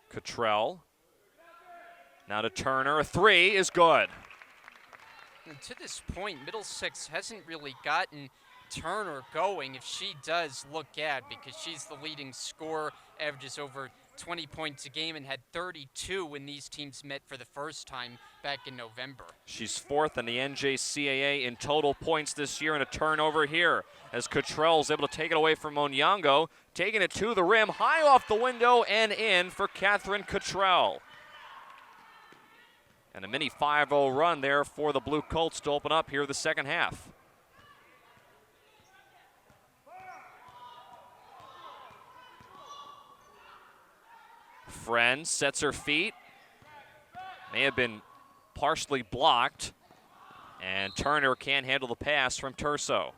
Cottrell. Now to Turner. A 3 is good. And to this point, Middlesex hasn't really gotten Turner going. If she does, look out, because she's the leading scorer, averages over 20 points a game, and had 32 when these teams met for the first time back in November. She's 4th in the NJCAA in total points this year, and a turnover here as Cottrell is able to take it away from Onyango, taking it to the rim, high off the window and in for Catherine Cottrell. And a mini 5-0 run there for the Blue Colts to open up here the second half. Friend sets her feet. May have been partially blocked. And Turner can't handle the pass from Turso.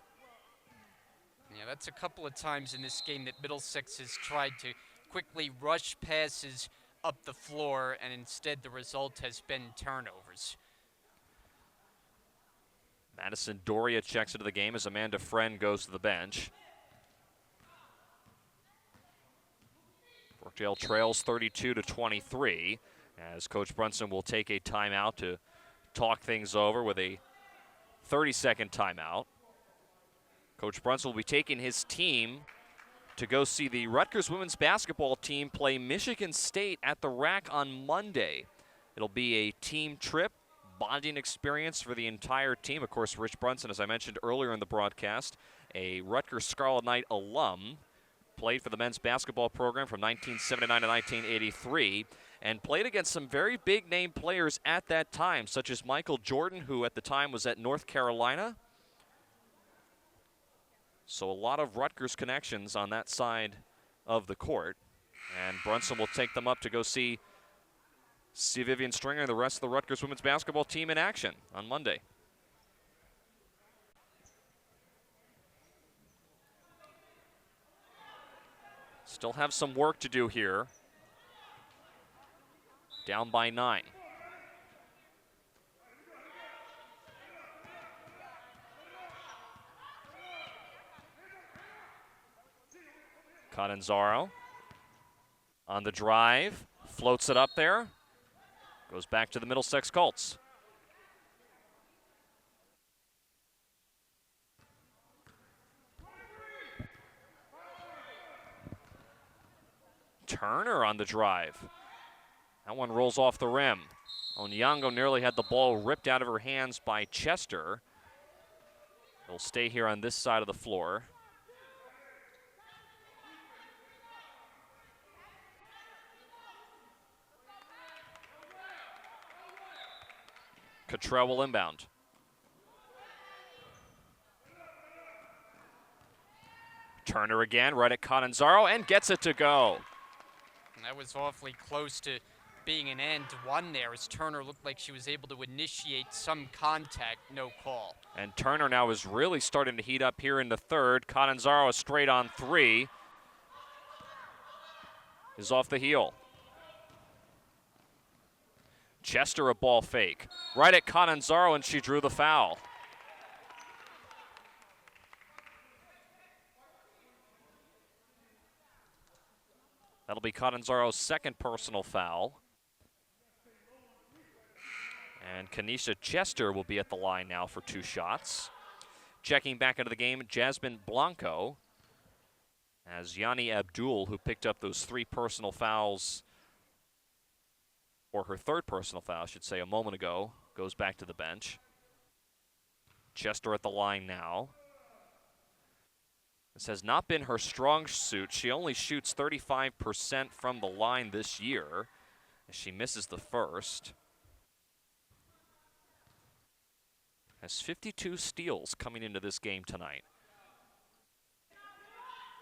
Yeah, that's a couple of times in this game that Middlesex has tried to quickly rush passes up the floor, and instead the result has been turnovers. Madison Doria checks into the game as Amanda Friend goes to the bench. Brookdale trails 32-23 as Coach Brunson will take a timeout to talk things over with a 30-second timeout. Coach Brunson will be taking his team to go see the Rutgers women's basketball team play Michigan State at the Rack on Monday. It'll be a team trip, bonding experience for the entire team. Of course, Rich Brunson, as I mentioned earlier in the broadcast, a Rutgers Scarlet Knight alum, played for the men's basketball program from 1979 to 1983, and played against some very big-name players at that time, such as Michael Jordan, who at the time was at North Carolina. So a lot of Rutgers connections on that side of the court. And Brunson will take them up to go see Vivian Stringer and the rest of the Rutgers women's basketball team in action on Monday. Still have some work to do here. Down by 9. Catanzaro on the drive, floats it up there, goes back to the Middlesex Colts. Turner on the drive. That one rolls off the rim. Onyango nearly had the ball ripped out of her hands by Chester. It'll stay here on this side of the floor. Cottrell will inbound. Turner again, right at Catanzaro, and gets it to go. And that was awfully close to being an and one there, as Turner looked like she was able to initiate some contact, no call. And Turner now is really starting to heat up here in the third. Catanzaro straight on 3 is off the heel. Chester a ball fake. Right at Catanzaro, and she drew the foul. That'll be Catanzaro's second personal foul. And Kanisha Chester will be at the line now for 2 shots. Checking back into the game, Jasmine Blanco, as Yanni Abdul, who picked up those 3 personal fouls, or her third personal foul, I should say, a moment ago, goes back to the bench. Chester at the line now. This has not been her strong suit. She only shoots 35% from the line this year, as she misses the first. Has 52 steals coming into this game tonight.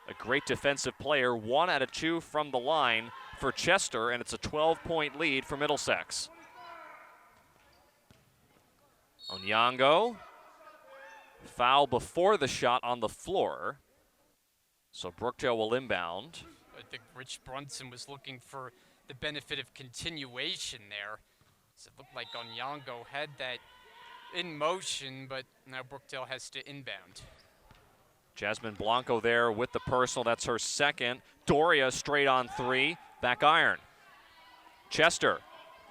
A great defensive player, 1 out of 2 from the line for Chester, and it's a 12-point lead for Middlesex. Onyango, foul before the shot on the floor. So Brookdale will inbound. I think Rich Brunson was looking for the benefit of continuation there. So it looked like Onyango had that in motion, but now Brookdale has to inbound. Jasmine Blanco there with the personal. That's her second. Doria straight on 3. Back iron. Chester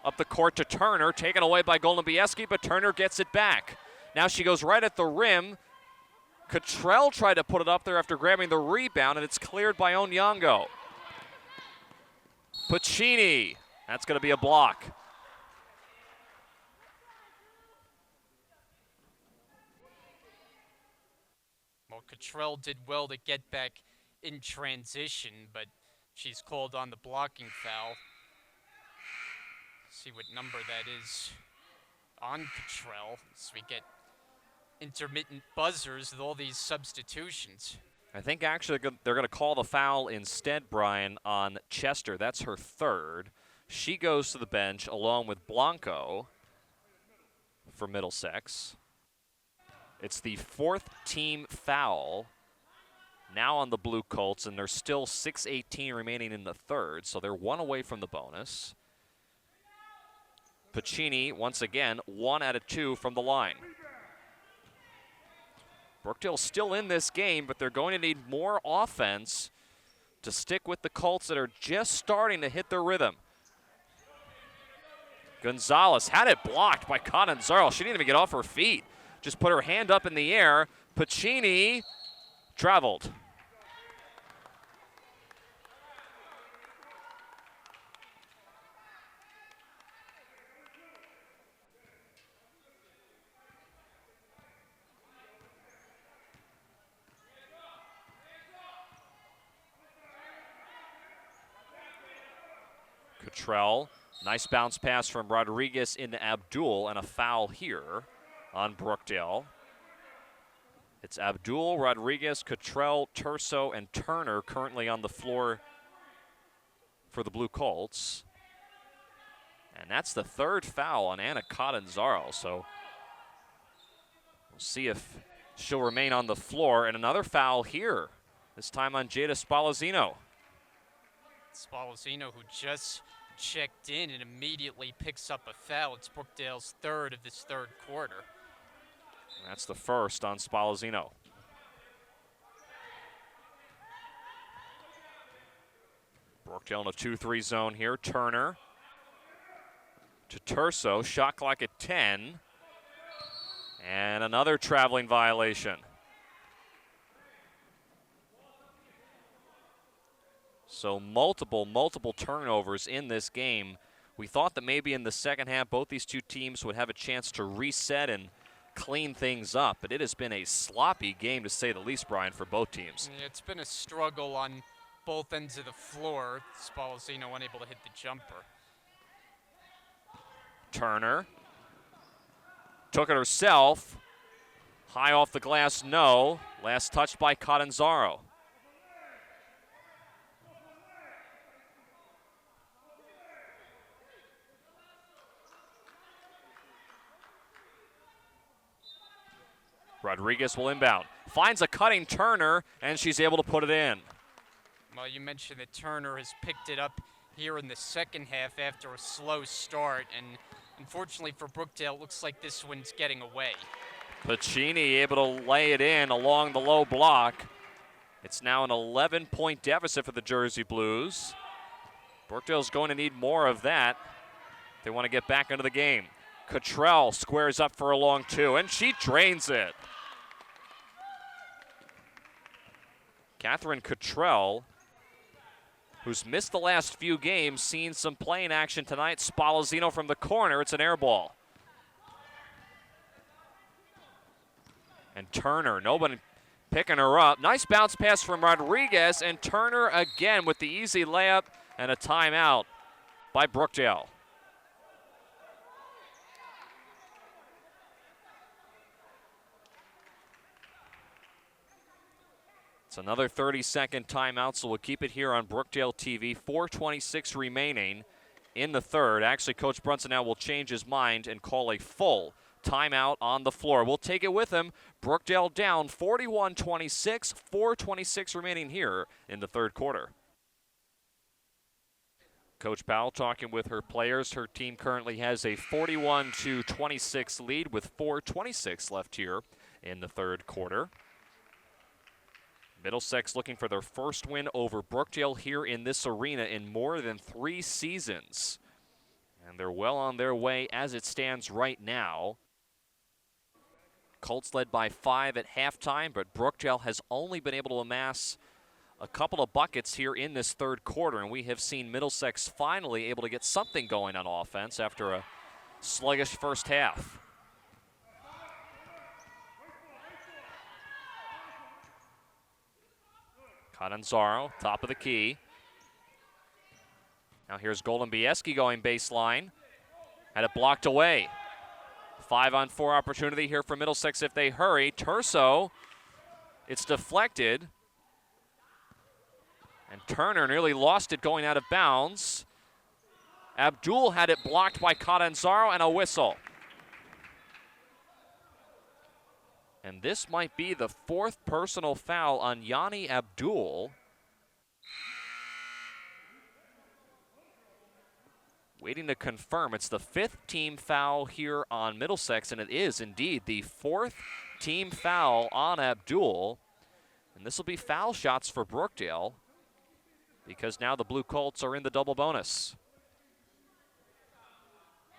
up the court to Turner. Taken away by Golubieski, but Turner gets it back. Now she goes right at the rim. Cottrell tried to put it up there after grabbing the rebound, and it's cleared by Onyango. Puccini. That's going to be a block. Well, Cottrell did well to get back in transition, but she's called on the blocking foul. See what number that is on Cottrell, as we get intermittent buzzers with all these substitutions. I think actually they're going to call the foul instead, Brian, on Chester. That's her third. She goes to the bench along with Blanco for Middlesex. It's the 4th team foul now on the blue Colts, and there's still 6:18 remaining in the third, so they're one away from the bonus. Pacini, once again, 1 out of 2 from the line. Brookdale's still in this game, but they're going to need more offense to stick with the Colts that are just starting to hit their rhythm. Gonzalez had it blocked by Catanzaro. She didn't even get off her feet. Just put her hand up in the air. Pacini traveled. Cottrell, nice bounce pass from Rodriguez into Abdul, and a foul here on Brookdale. It's Abdul, Rodriguez, Cottrell, Turso, and Turner currently on the floor for the Blue Colts. And that's the third foul on Anna Catanzaro, so we'll see if she'll remain on the floor. And another foul here, this time on Jada Spalazzino. Spalazzino, who just checked in and immediately picks up a foul. It's Brookdale's third of this third quarter. And that's the first on Spalazzino. Brookdale in a 2-3 zone here. Turner to Turso, shot clock at 10. And another traveling violation. So multiple turnovers in this game. We thought that maybe in the second half both these two teams would have a chance to reset and clean things up, but it has been a sloppy game to say the least, Brian, for both teams. Yeah, it's been a struggle on both ends of the floor. Spalazzino unable to hit the jumper. Turner took it herself. High off the glass, no. Last touch by Catanzaro. Rodriguez will inbound. Finds a cutting Turner, and she's able to put it in. Well, you mentioned that Turner has picked it up here in the second half after a slow start, and unfortunately for Brookdale, it looks like this one's getting away. Pacini able to lay it in along the low block. It's now an 11-point deficit for the Jersey Blues. Brookdale's going to need more of that if they want to get back into the game. Cottrell squares up for a long two, and she drains it. Catherine Cottrell, who's missed the last few games, seen some playing action tonight. Spalazzino from the corner. It's an air ball. And Turner, nobody picking her up. Nice bounce pass from Rodriguez, and Turner again with the easy layup and a timeout by Brookdale. It's another 30-second timeout, so we'll keep it here on Brookdale TV. 4:26 remaining in the third. Actually, Coach Brunson now will change his mind and call a full timeout on the floor. We'll take it with him. Brookdale down 41-26, 4:26 remaining here in the third quarter. Coach Powell talking with her players. Her team currently has a 41-26 lead with 4:26 left here in the third quarter. Middlesex looking for their first win over Brookdale here in this arena in more than 3 seasons. And they're well on their way as it stands right now. Colts led by 5 at halftime, but Brookdale has only been able to amass a couple of buckets here in this third quarter, and we have seen Middlesex finally able to get something going on offense after a sluggish first half. Catanzaro, top of the key. Now here's Golden Bieski going baseline. Had it blocked away. 5-on-4 opportunity here for Middlesex if they hurry. Turso, it's deflected. And Turner nearly lost it going out of bounds. Abdul had it blocked by Catanzaro, and a whistle. And this might be the 4th personal foul on Yanni Abdul. Waiting to confirm. It's the 5th team foul here on Middlesex, and it is indeed the 4th team foul on Abdul. And this will be foul shots for Brookdale, because now the Blue Colts are in the double bonus.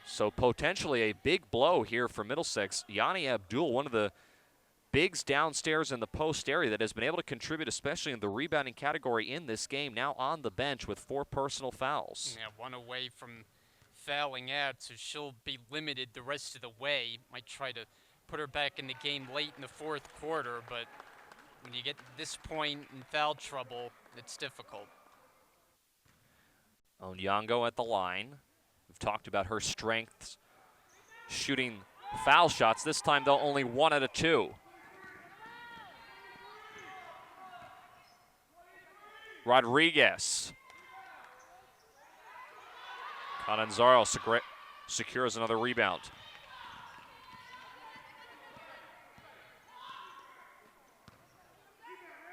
So potentially a big blow here for Middlesex. Yanni Abdul, one of the bigs downstairs in the post area that has been able to contribute, especially in the rebounding category in this game, now on the bench with 4 personal fouls. Yeah, one away from fouling out, so she'll be limited the rest of the way. Might try to put her back in the game late in the 4th quarter, but when you get to this point in foul trouble, it's difficult. Onyango at the line. We've talked about her strengths shooting foul shots. This time, though, only 1 out of 2. Rodriguez. Catanzaro secures another rebound.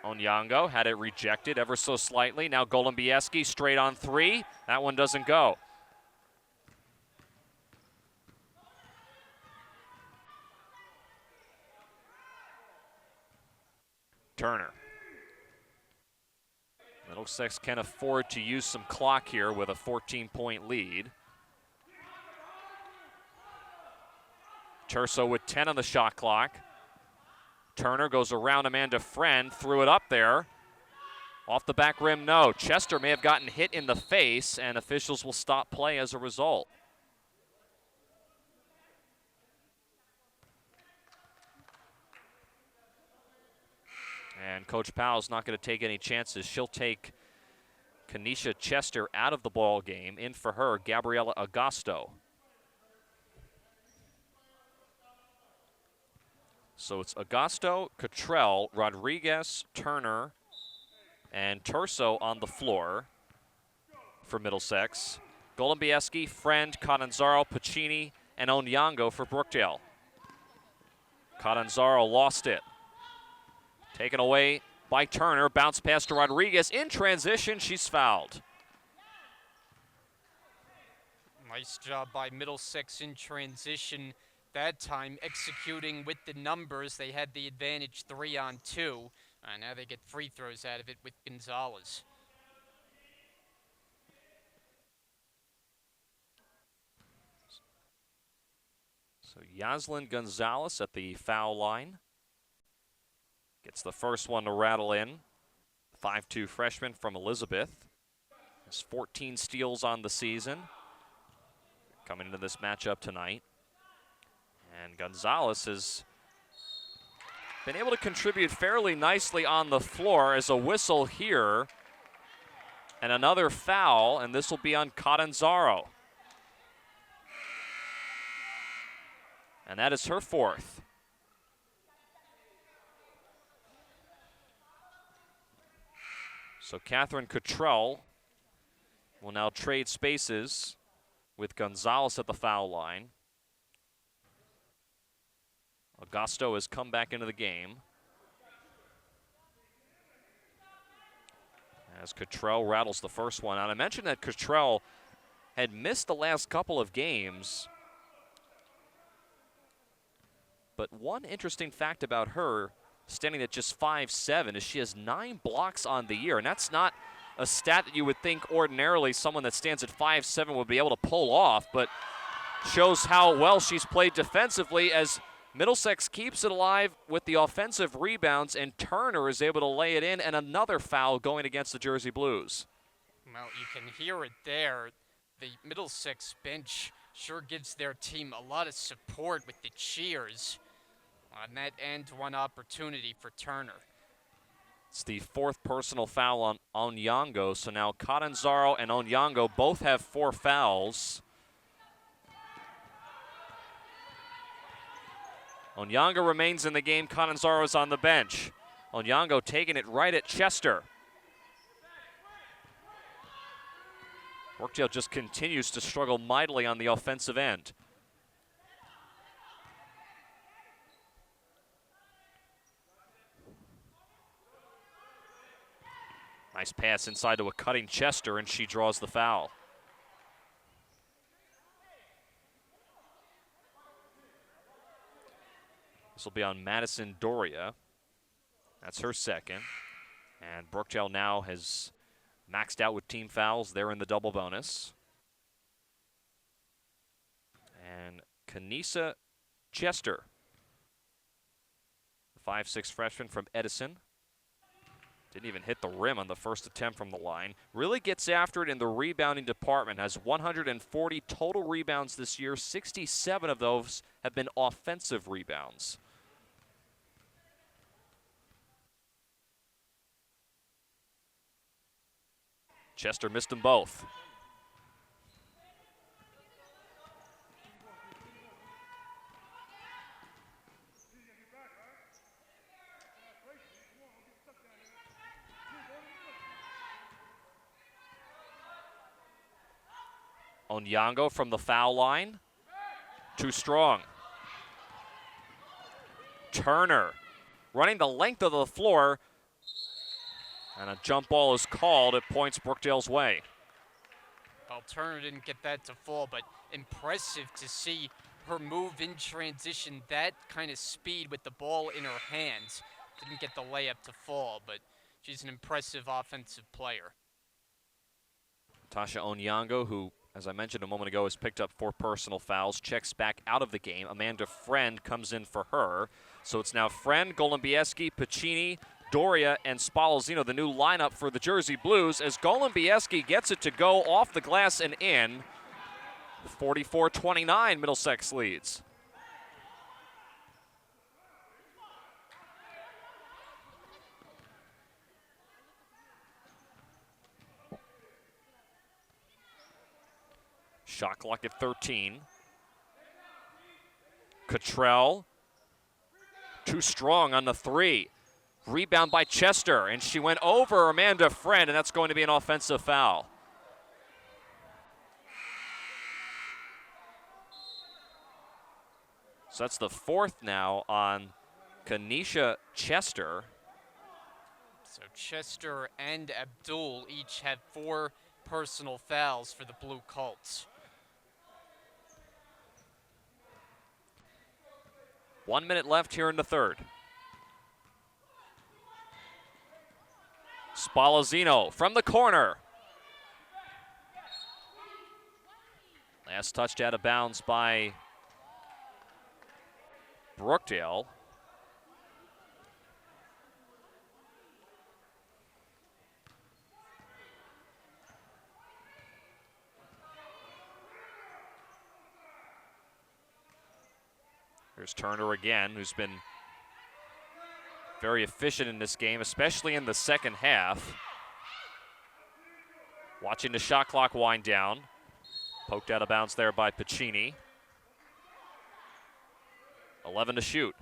Onyango had it rejected ever so slightly. Now Golombieski straight on 3. That one doesn't go. Turner. Middlesex can afford to use some clock here with a 14-point lead. Turso with 10 on the shot clock. Turner goes around Amanda Friend, threw it up there. Off the back rim, no. Chester may have gotten hit in the face, and officials will stop play as a result. And Coach Powell's not going to take any chances. She'll take Kanisha Chester out of the ball game. In for her, Gabriela Agosto. So it's Agosto, Cottrell, Rodriguez, Turner, and Turso on the floor for Middlesex. Golombieski, Friend, Catanzaro, Pacini, and Onyango for Brookdale. Catanzaro lost it. Taken away by Turner. Bounce pass to Rodriguez. In transition, she's fouled. Nice job by Middlesex in transition. That time executing with the numbers. They had the advantage 3-on-2. Now they get free throws out of it with Gonzalez. So Yaslin Gonzalez at the foul line. Gets the first one to rattle in. 5'2" freshman from Elizabeth. Has 14 steals on the season. Coming into this matchup tonight. And Gonzalez has been able to contribute fairly nicely on the floor. As a whistle here. And another foul, and this will be on Catanzaro. And that is her 4th. So Catherine Cottrell will now trade spaces with Gonzalez at the foul line. Augusto has come back into the game. As Cottrell rattles the first one out. I mentioned that Cottrell had missed the last couple of games. But one interesting fact about her, standing at just 5'7", is she has 9 blocks on the year. And that's not a stat that you would think ordinarily someone that stands at 5'7" would be able to pull off, but shows how well she's played defensively as Middlesex keeps it alive with the offensive rebounds, and Turner is able to lay it in, and another foul going against the Jersey Blues. Well, you can hear it there. The Middlesex bench sure gives their team a lot of support with the cheers on that end-one opportunity for Turner. It's the 4th personal foul on Onyango, so now Catanzaro and Onyango both have 4 fouls. Onyango remains in the game. Catanzaro is on the bench. Onyango taking it right at Chester. Brookdale just continues to struggle mightily on the offensive end. Nice pass inside to a cutting Chester, and she draws the foul. This will be on Madison Doria. That's her second. And Brookdale now has maxed out with team fouls. They're in the double bonus. And Kanisa Chester, the 5'6" freshman from Edison. Didn't even hit the rim on the first attempt from the line. Really gets after it in the rebounding department. Has 140 total rebounds this year. 67 of those have been offensive rebounds. Chester missed them both. Onyango from the foul line. Too strong. Turner running the length of the floor. And a jump ball is called. It points Brookdale's way. Well, Turner didn't get that to fall, but impressive to see her move in transition, that kind of speed with the ball in her hands. Didn't get the layup to fall, but she's an impressive offensive player. Natasha Onyango, who, as I mentioned a moment ago, has picked up 4 personal fouls, checks back out of the game. Amanda Friend comes in for her. So it's now Friend, Golombieski, Piccini, Doria, and Spallezzino, the new lineup for the Jersey Blues, as Golombieski gets it to go off the glass and in. 44-29, Middlesex leads. Shot clock at 13. Cottrell, too strong on the 3. Rebound by Chester, and she went over Amanda Friend, and that's going to be an offensive foul. So that's the 4th now on Kanisha Chester. So Chester and Abdul each have 4 personal fouls for the Blue Colts. 1 minute left here in the 3rd. Spallezzino from the corner. Last touched out of bounds by Brookdale. Here's Turner again, who's been very efficient in this game, especially in the second half. Watching the shot clock wind down. Poked out of bounds there by Piccini. 11 to shoot.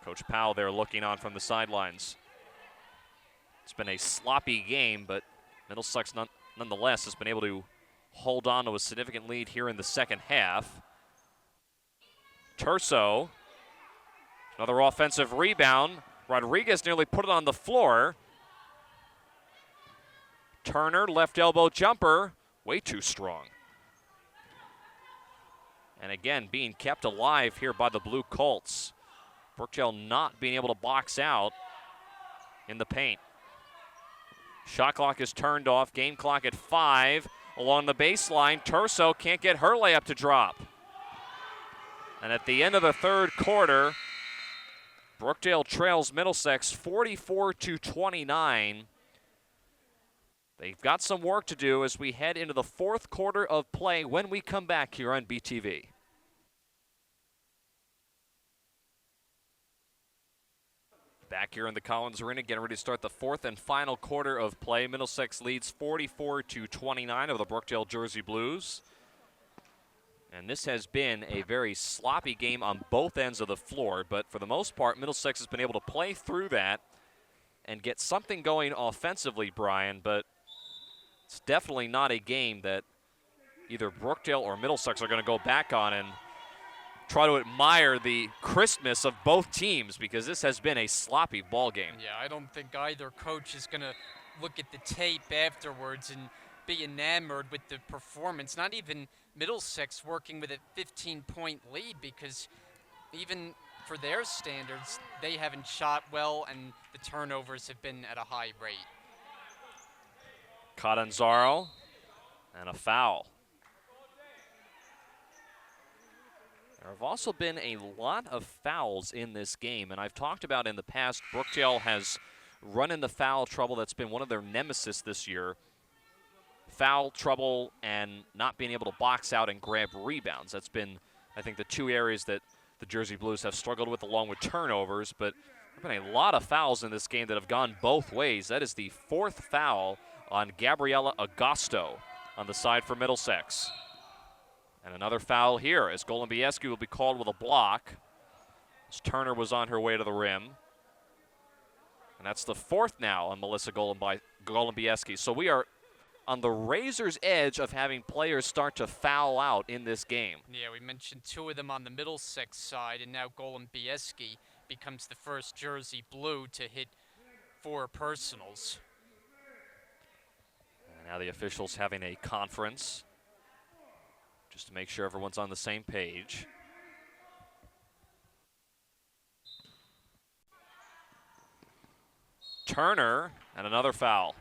Coach Powell there looking on from the sidelines. It's been a sloppy game, but Middlesex nonetheless has been able to hold on to a significant lead here in the second half. Terso, another offensive rebound. Rodriguez nearly put it on the floor. Turner, left elbow jumper, way too strong. And again, being kept alive here by the Blue Colts. Brookdale not being able to box out in the paint. Shot clock is turned off, game clock at 5. Along the baseline, Terso can't get her layup to drop. And at the end of the 3rd quarter, Brookdale trails Middlesex 44-29. They've got some work to do as we head into the 4th quarter of play when we come back here on BTV. Back here in the Collins Arena, getting ready to start the 4th and final quarter of play. Middlesex leads 44-29 over the Brookdale Jersey Blues. And this has been a very sloppy game on both ends of the floor, but for the most part, Middlesex has been able to play through that and get something going offensively, Brian, but it's definitely not a game that either Brookdale or Middlesex are going to go back on and try to admire the crispness of both teams because this has been a sloppy ball game. Yeah, I don't think either coach is going to look at the tape afterwards and be enamored with the performance. Not even Middlesex working with a 15-point lead, because even for their standards, they haven't shot well and the turnovers have been at a high rate. Catanzaro and a foul. There have also been a lot of fouls in this game, and I've talked about in the past, Brookdale has run into foul trouble. That's been one of their nemesis this year. Foul trouble and not being able to box out and grab rebounds. That's been, I think, the two areas that the Jersey Blues have struggled with, along with turnovers, but there have been a lot of fouls in this game that have gone both ways. That is the fourth foul on Gabriela Agosto on the side for Middlesex. And another foul here as Golubieski will be called with a block as Turner was on her way to the rim. And that's the fourth now on Melissa Golubieski. So we are on the razor's edge of having players start to foul out in this game. Yeah, we mentioned two of them on the Middlesex side, and now Golubieski becomes the first Jersey Blue to hit 4 personals. And now the officials having a conference just to make sure everyone's on the same page. Turner and another foul.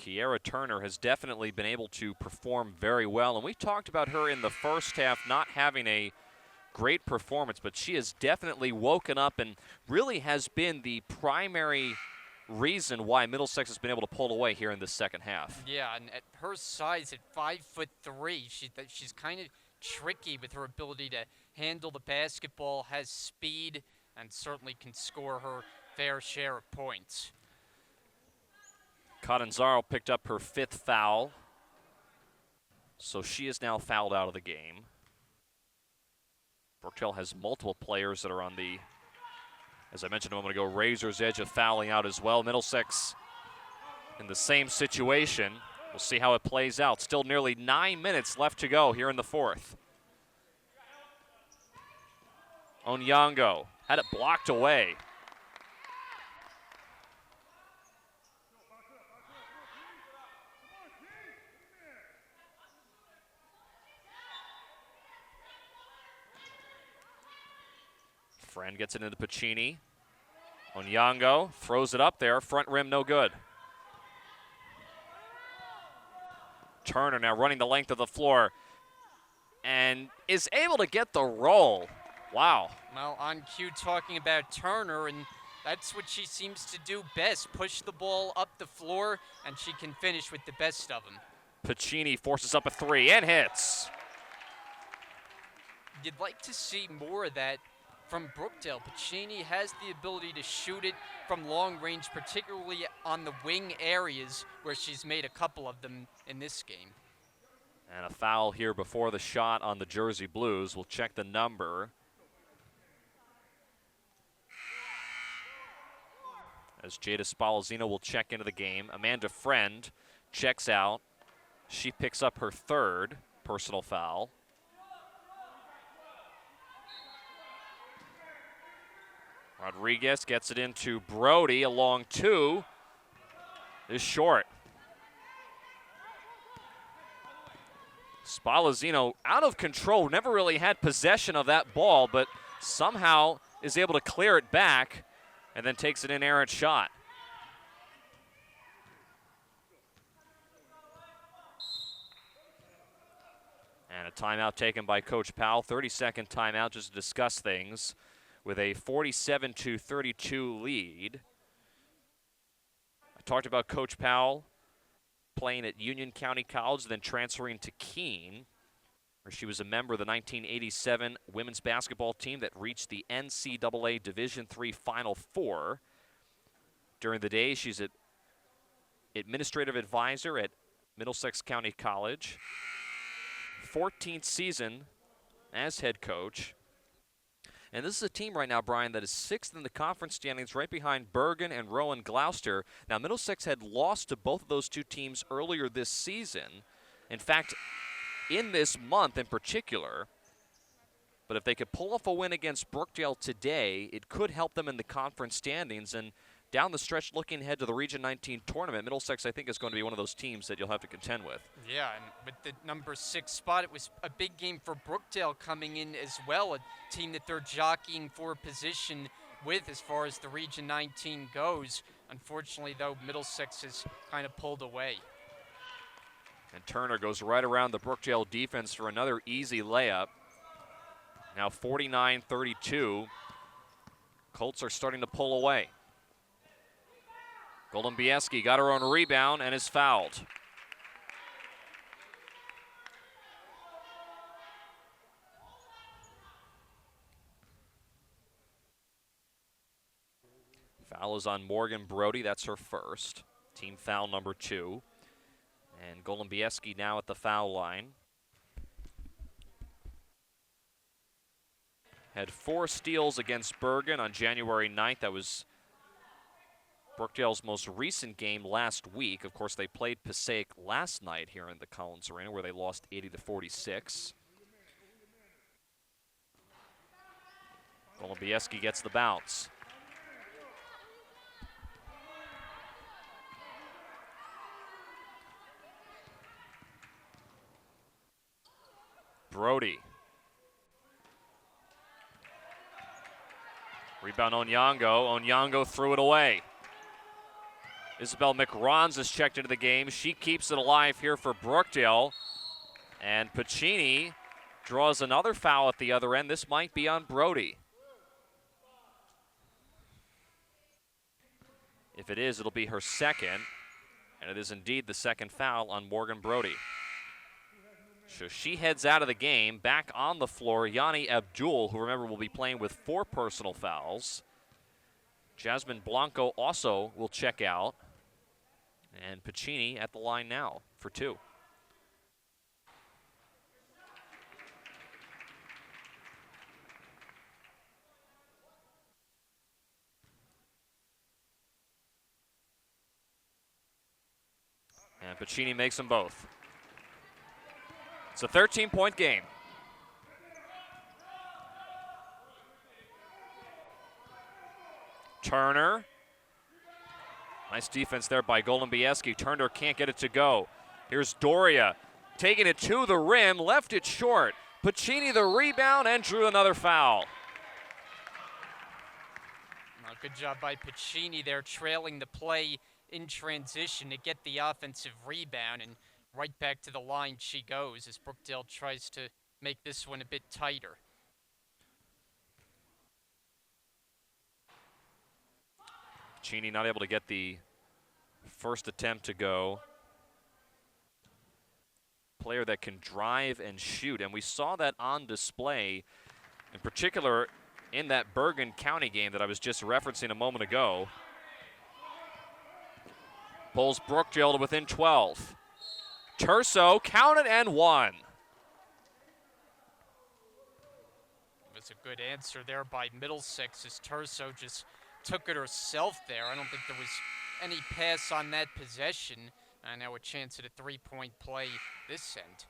Kiara Turner has definitely been able to perform very well, and we talked about her in the first half not having a great performance, but she has definitely woken up and really has been the primary reason why Middlesex has been able to pull away here in the second half. Yeah, and at her size, at 5'3", she's kind of tricky with her ability to handle the basketball, has speed, and certainly can score her fair share of points. Catanzaro picked up her 5th foul, so she is now fouled out of the game. Brookdale has multiple players that are on the, as I mentioned a moment ago, razor's edge of fouling out as well. Middlesex in the same situation. We'll see how it plays out. Still nearly 9 minutes left to go here in the fourth. Onyango had it blocked away. Friend gets it into Pacini. Onyango throws it up there. Front rim, no good. Turner now running the length of the floor and is able to get the roll. Wow. Well, on cue talking about Turner, and that's what she seems to do best. Push the ball up the floor, and she can finish with the best of them. Pacini forces up a 3 and hits. You'd like to see more of that from Brookdale. Pacini has the ability to shoot it from long range, particularly on the wing areas where she's made a couple of them in this game. And a foul here before the shot on the Jersey Blues. We'll check the number. As Jada Spalazino will check into the game. Amanda Friend checks out. She picks up her 3rd personal foul. Rodriguez gets it into Brody, a long 2 is short. Spalazino out of control, never really had possession of that ball, but somehow is able to clear it back and then takes an inerrant shot. And a timeout taken by Coach Powell, 30-second timeout just to discuss things with a 47-32 lead. I talked about Coach Powell playing at Union County College, then transferring to Keene, where she was a member of the 1987 women's basketball team that reached the NCAA Division III Final Four. During the day, she's an administrative advisor at Middlesex County College. 14th season as head coach. And this is a team right now, Brian, that is 6th in the conference standings, right behind Bergen and Rowan Gloucester. Now, Middlesex had lost to both of those two teams earlier this season. In fact, in this month in particular. But if they could pull off a win against Brookdale today, it could help them in the conference standings. And down the stretch, looking ahead to the Region 19 tournament, Middlesex, I think, is going to be one of those teams that you'll have to contend with. Yeah, and with the number 6 spot, it was a big game for Brookdale coming in as well, a team that they're jockeying for position with as far as the Region 19 goes. Unfortunately, though, Middlesex has kind of pulled away. And Turner goes right around the Brookdale defense for another easy layup. Now 49-32. Colts are starting to pull away. Goldenbieski got her own rebound and is fouled. Foul is on Morgan Brody. That's her first. Team foul number 2. And Goldenbieski now at the foul line. Had 4 steals against Bergen on January 9th. That was Brookdale's most recent game last week. Of course, they played Passaic last night here in the Collins Arena, where they lost 80-46. Goldenbieski gets the bounce. Brody. Rebound Onyango. Onyango threw it away. Isabel McRons is checked into the game. She keeps it alive here for Brookdale. And Pacini draws another foul at the other end. This might be on Brody. If it is, it'll be her second. And it is indeed the second foul on Morgan Brody. So she heads out of the game. Back on the floor, Yanni Abdul, who, remember, will be playing with 4 personal fouls. Jasmine Blanco also will check out. And Pacini at the line now for 2. And Pacini makes them both. It's a 13-point game. Turner. Nice defense there by Goldenbieski. Turner can't get it to go. Here's Doria taking it to the rim, left it short. Pacini the rebound and drew another foul. Well, good job by Pacini there, trailing the play in transition to get the offensive rebound, and right back to the line she goes as Brookdale tries to make this one a bit tighter. Pacini not able to get the first attempt to go. Player that can drive and shoot, and we saw that on display, in particular in that Bergen County game that I was just referencing a moment ago. Pulls Brookdale to within 12. Terso counted and one. That's a good answer there by Middlesex as Terso just took it herself there. I don't think there was any pass on that possession. And now a chance at a 3-point play this end.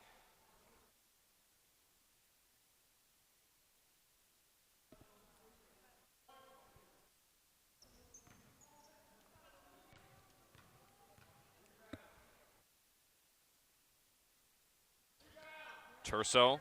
Terso,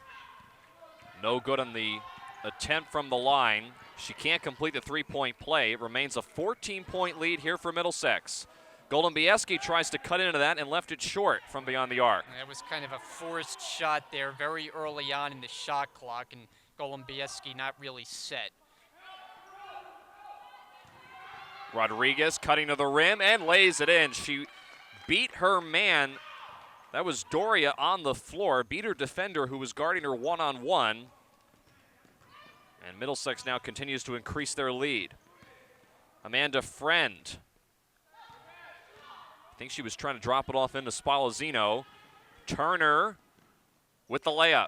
no good on the attempt from the line. She can't complete the 3-point play. It remains a 14-point lead here for Middlesex. Goldenbieski tries to cut into that and left it short from beyond the arc. That was kind of a forced shot there very early on in the shot clock, and Goldenbieski not really set. Rodriguez cutting to the rim and lays it in. She beat her man. That was Doria on the floor, beat her defender who was guarding her one-on-one. And Middlesex now continues to increase their lead. Amanda Friend. I think she was trying to drop it off into Spalazino. Turner with the layup.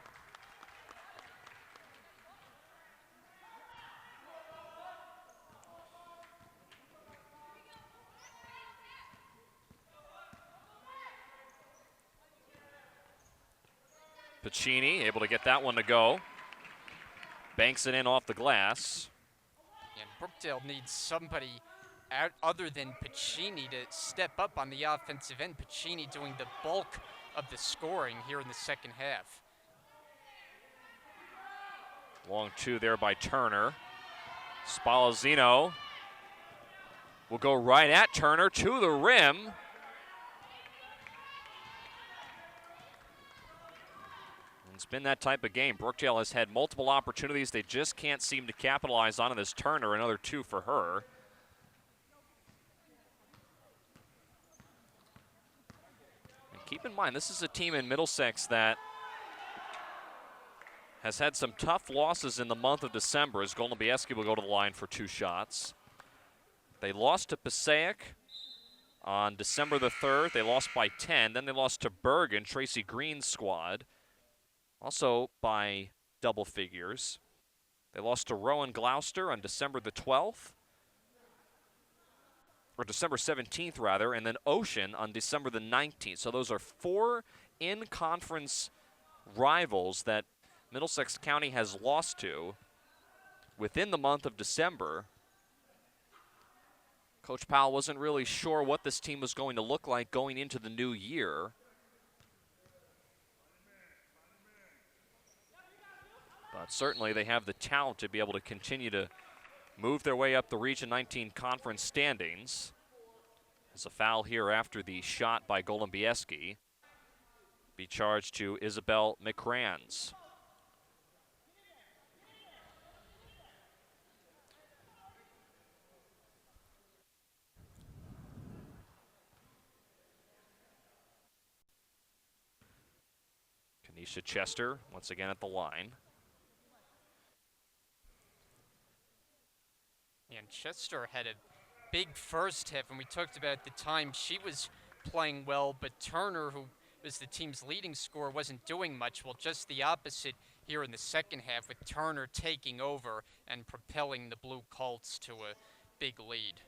Pacini able to get that one to go. Banks it in off the glass. And Brookdale needs somebody out other than Pacini to step up on the offensive end. Pacini doing the bulk of the scoring here in the second half. Long two there by Turner. Spallezzino will go right at Turner to the rim. It's been that type of game. Brookdale has had multiple opportunities. They just can't seem to capitalize on it. This Turner, another two for her. And keep in mind, this is a team in Middlesex that has had some tough losses in the month of December, as Golubieski will go to the line for 2 shots. They lost to Passaic on December the 3rd. They lost by 10. Then they lost to Bergen, Tracy Green's squad, also by double figures. They lost to Rowan Gloucester on December the 12th, or December 17th rather, and then Ocean on December the 19th. So those are 4 in-conference rivals that Middlesex County has lost to within the month of December. Coach Powell wasn't really sure what this team was going to look like going into the new year. But certainly they have the talent to be able to continue to move their way up the Region 19 conference standings. There's a foul here after the shot by Golubieski. Be charged to Isabel McCrans. Kanisha Chester once again at the line. And Chester had a big first half, and we talked about the time she was playing well, but Turner, who was the team's leading scorer, wasn't doing much. Well, just the opposite here in the second half, with Turner taking over and propelling the Blue Colts to a big lead.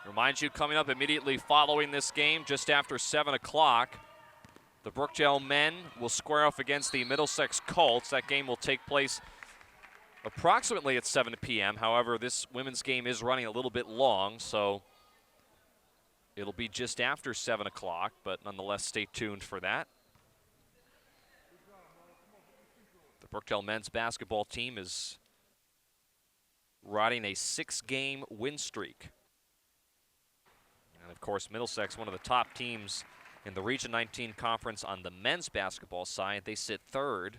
Reminds you, coming up immediately following this game, just after 7 o'clock, the Brookdale men will square off against the Middlesex Colts. That game will take place approximately at 7 p.m. However, this women's game is running a little bit long, so it'll be just after 7 o'clock, but nonetheless, stay tuned for that. The Brookdale men's basketball team is riding a 6-game win streak. And of course, Middlesex, one of the top teams in the Region 19 conference on the men's basketball side. They sit 3rd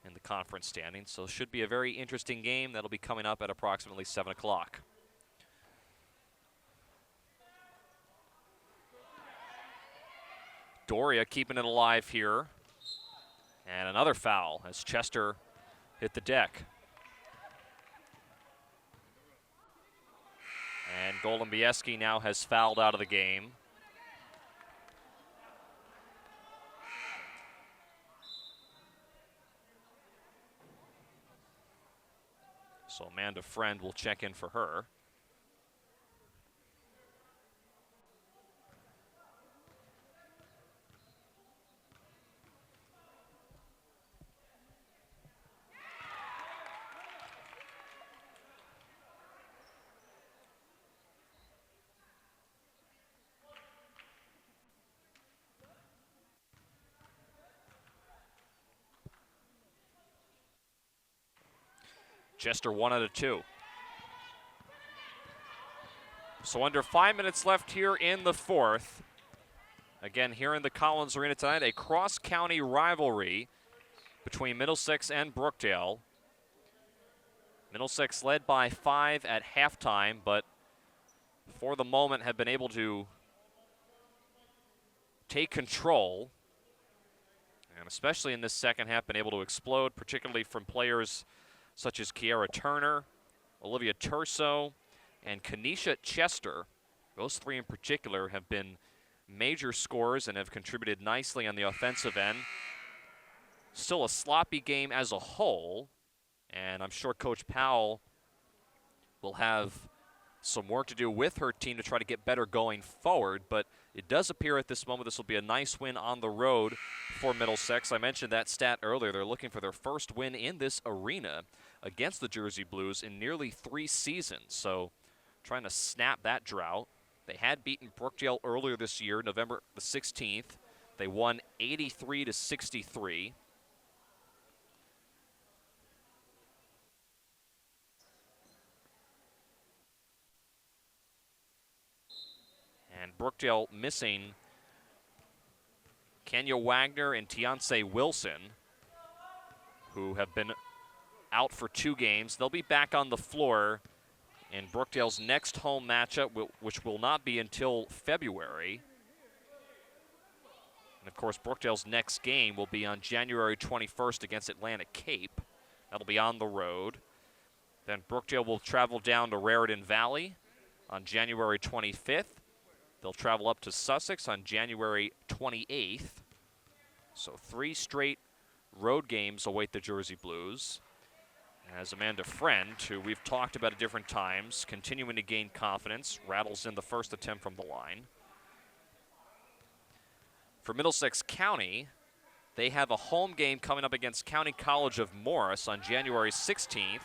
in the conference standings, so it should be a very interesting game that'll be coming up at approximately 7 o'clock. Doria keeping it alive here. And another foul as Chester hit the deck. And Golubieski now has fouled out of the game. So Amanda Friend will check in for her. Chester 1 out of 2. So under 5 minutes left here in the 4th. Again, here in the Collins Arena tonight, a cross-county rivalry between Middlesex and Brookdale. Middlesex led by 5 at halftime, but for the moment have been able to take control, and especially in this second half, been able to explode, particularly from players such as Kiara Turner, Olivia Turso, and Kanisha Chester. Those 3 in particular have been major scorers and have contributed nicely on the offensive end. Still a sloppy game as a whole, and I'm sure Coach Powell will have some work to do with her team to try to get better going forward, but it does appear at this moment this will be a nice win on the road for Middlesex. I mentioned that stat earlier. They're looking for their first win in this arena against the Jersey Blues in nearly 3 seasons. So trying to snap that drought. They had beaten Brookdale earlier this year, November the 16th. They won 83-63. And Brookdale missing Kenya Wagner and Tiance Wilson, who have been out for 2 games. They'll be back on the floor in Brookdale's next home matchup, which will not be until February. And of course, Brookdale's next game will be on January 21st against Atlantic Cape. That'll be on the road. Then Brookdale will travel down to Raritan Valley on January 25th. They'll travel up to Sussex on January 28th. So 3 straight road games await the Jersey Blues. As Amanda Friend, who we've talked about at different times, continuing to gain confidence, rattles in the first attempt from the line. For Middlesex County, they have a home game coming up against County College of Morris on January 16th.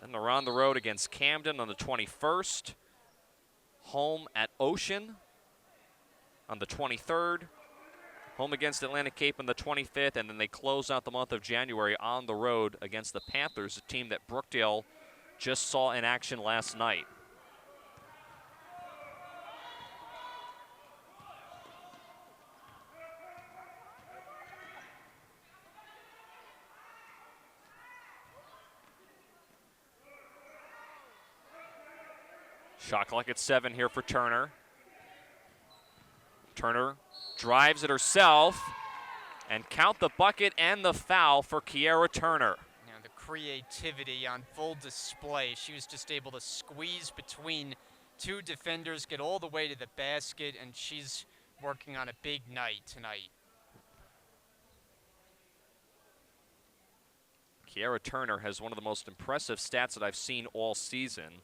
Then they're on the road against Camden on the 21st. Home at Ocean on the 23rd. Home against Atlantic Cape on the 25th. And then they close out the month of January on the road against the Panthers, a team that Brookdale just saw in action last night. Shot clock at 7 here for Turner. Turner drives it herself, and count the bucket and the foul for Kiara Turner. Now the creativity on full display. She was just able to squeeze between 2 defenders, get all the way to the basket, and she's working on a big night tonight. Kiara Turner has one of the most impressive stats that I've seen all season.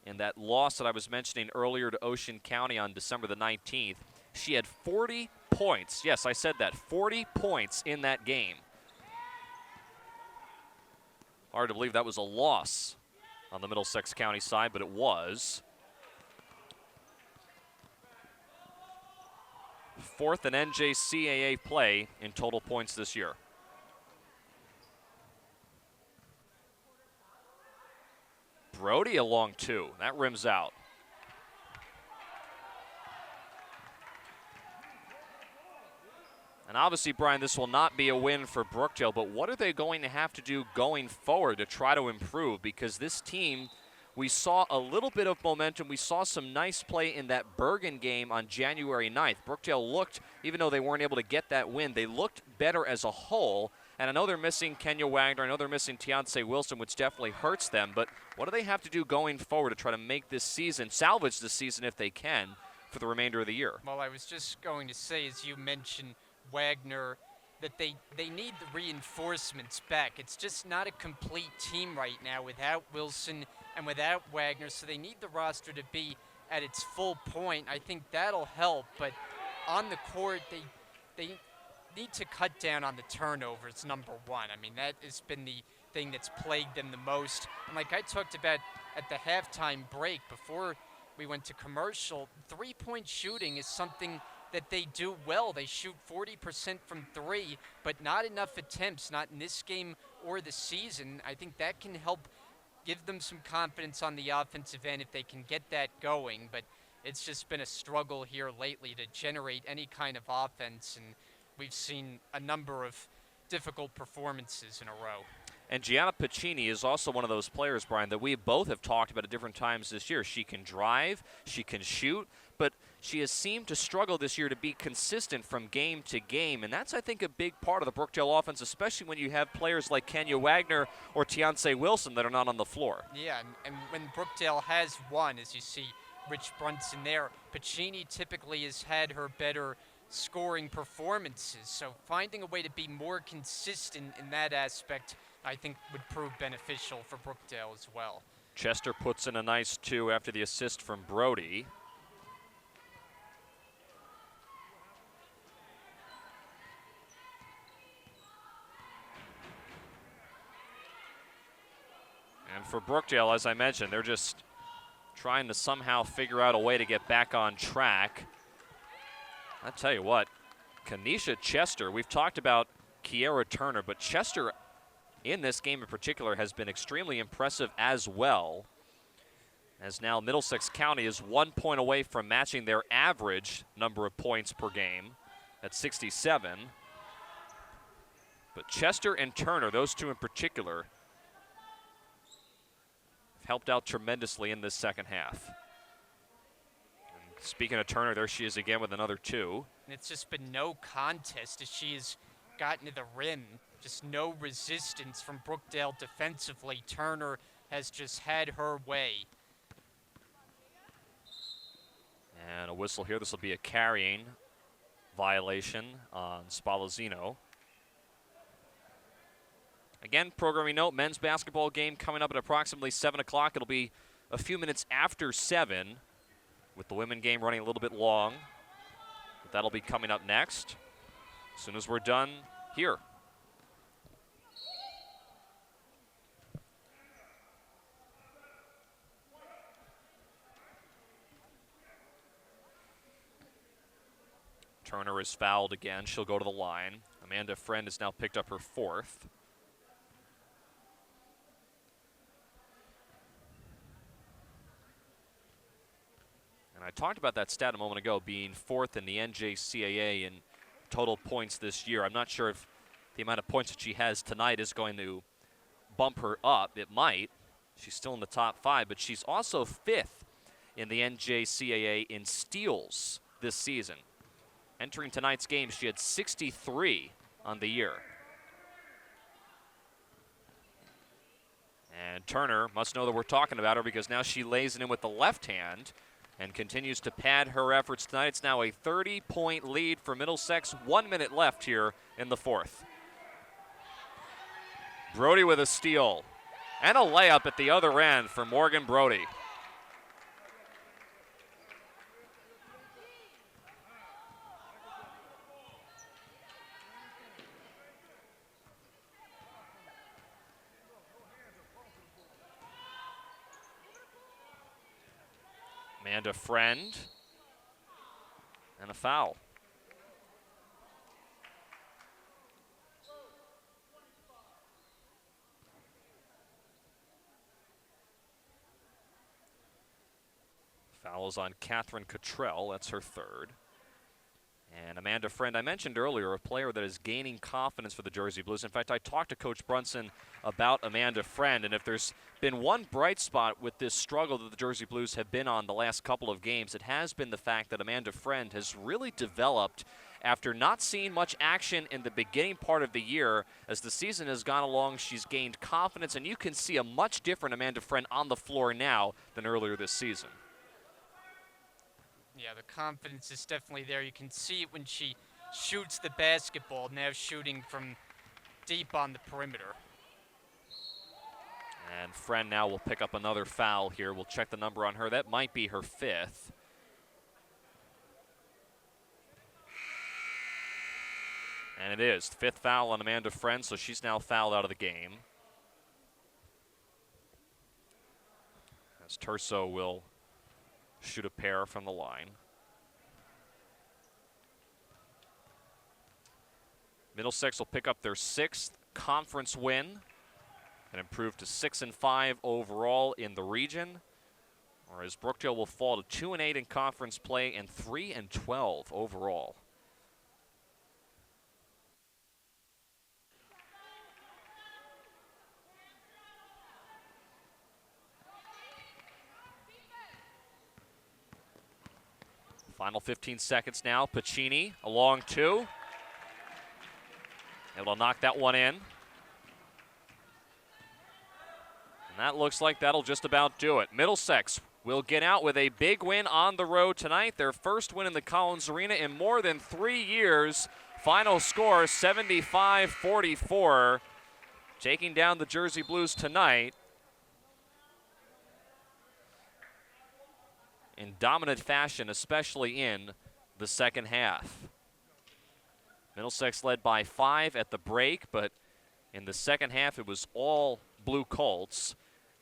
In that loss that I was mentioning earlier to Ocean County on December the 19th, she had 40 points. Yes, I said that, 40 points in that game. Hard to believe that was a loss on the Middlesex County side, but it was. 4th in NJCAA play in total points this year. Brody along 2. That rims out. And obviously, Brian, this will not be a win for Brookdale, but what are they going to have to do going forward to try to improve? Because this team, we saw a little bit of momentum. We saw some nice play in that Bergen game on January 9th. Brookdale looked, even though they weren't able to get that win, they looked better as a whole. And I know they're missing Kenya Wagner. I know they're missing Tiance Wilson, which definitely hurts them. But what do they have to do going forward to try to make this season, salvage this season if they can, for the remainder of the year? Well, I was just going to say, as you mentioned, Wagner, that they need the reinforcements back. It's just not a complete team right now without Wilson and without Wagner. So they need the roster to be at its full point. I think that'll help. But on the court, they need to cut down on the turnovers, number 1. I mean, that has been the thing that's plagued them the most. And like I talked about at the halftime break before we went to commercial, 3-point shooting is something that they do well. They shoot 40% from 3, but not enough attempts, not in this game or the season. I think that can help give them some confidence on the offensive end if they can get that going. But it's just been a struggle here lately to generate any kind of offense, and we've seen a number of difficult performances in a row. And Gianna Piccini is also one of those players, Brian, that we both have talked about at different times this year. She can drive, she can shoot, but she has seemed to struggle this year to be consistent from game to game. And that's, I think, a big part of the Brookdale offense, especially when you have players like Kenya Wagner or Tiance Wilson that are not on the floor. Yeah, and when Brookdale has won, as you see Rich Brunson there, Piccini typically has had her better scoring performances. So finding a way to be more consistent in that aspect, I think, would prove beneficial for Brookdale as well. Chester puts in a nice 2 after the assist from Brody. And for Brookdale, as I mentioned, they're just trying to somehow figure out a way to get back on track. I tell you what, Kanisha Chester, we've talked about Kiara Turner, but Chester in this game in particular has been extremely impressive as well. As now Middlesex County is 1 point away from matching their average number of points per game at 67. But Chester and Turner, those two in particular, have helped out tremendously in this second half. And speaking of Turner, there she is again with another two. And it's just been no contest as she has gotten to the rim. Just no resistance from Brookdale defensively. Turner has just had her way. And a whistle here. This will be a carrying violation on Spallezzino. Again, programming note, men's basketball game coming up at approximately 7 o'clock. It'll be a few minutes after 7, with the women game running a little bit long. But that'll be coming up next as soon as we're done here. Turner is fouled again. She'll go to the line. Amanda Friend has now picked up her fourth. And I talked about that stat a moment ago, being fourth in the NJCAA in total points this year. I'm not sure if the amount of points that she has tonight is going to bump her up. It might. She's still in the top 5, but she's also fifth in the NJCAA in steals this season. Entering tonight's game, she had 63 on the year. And Turner must know that we're talking about her because now she lays it in with the left hand and continues to pad her efforts tonight. It's now a 30-point lead for Middlesex. 1 minute left here in the fourth. Brody with a steal and a layup at the other end for Morgan Brody. Amanda Friend, and a foul. Fouls on Catherine Cottrell, that's her third. And Amanda Friend, I mentioned earlier, a player that is gaining confidence for the Jersey Blues. In fact, I talked to Coach Brunson about Amanda Friend, and if there's been one bright spot with this struggle that the Jersey Blues have been on the last couple of games, it has been the fact that Amanda Friend has really developed after not seeing much action in the beginning part of the year. As the season has gone along, she's gained confidence, and you can see a much different Amanda Friend on the floor now than earlier this season. Yeah, the confidence is definitely there. You can see it when she shoots the basketball, now shooting from deep on the perimeter. And Friend now will pick up another foul here. We'll check the number on her. That might be her fifth. And it is. Fifth foul on Amanda Friend, so she's now fouled out of the game. As Terso will shoot a pair from the line. Middlesex will pick up their 6th conference win and improve to 6-5 overall in the region, whereas Brookdale will fall to 2-8 in conference play and 3-12 overall. Final 15 seconds now. Pacini, a long two. Able to knock that one in. And that looks like that'll just about do it. Middlesex will get out with a big win on the road tonight. Their first win in the Collins Arena in more than 3 years. Final score, 75-44. Taking down the Jersey Blues tonight in dominant fashion, especially in the second half. Middlesex led by 5 at the break, but in the second half it was all Blue Colts.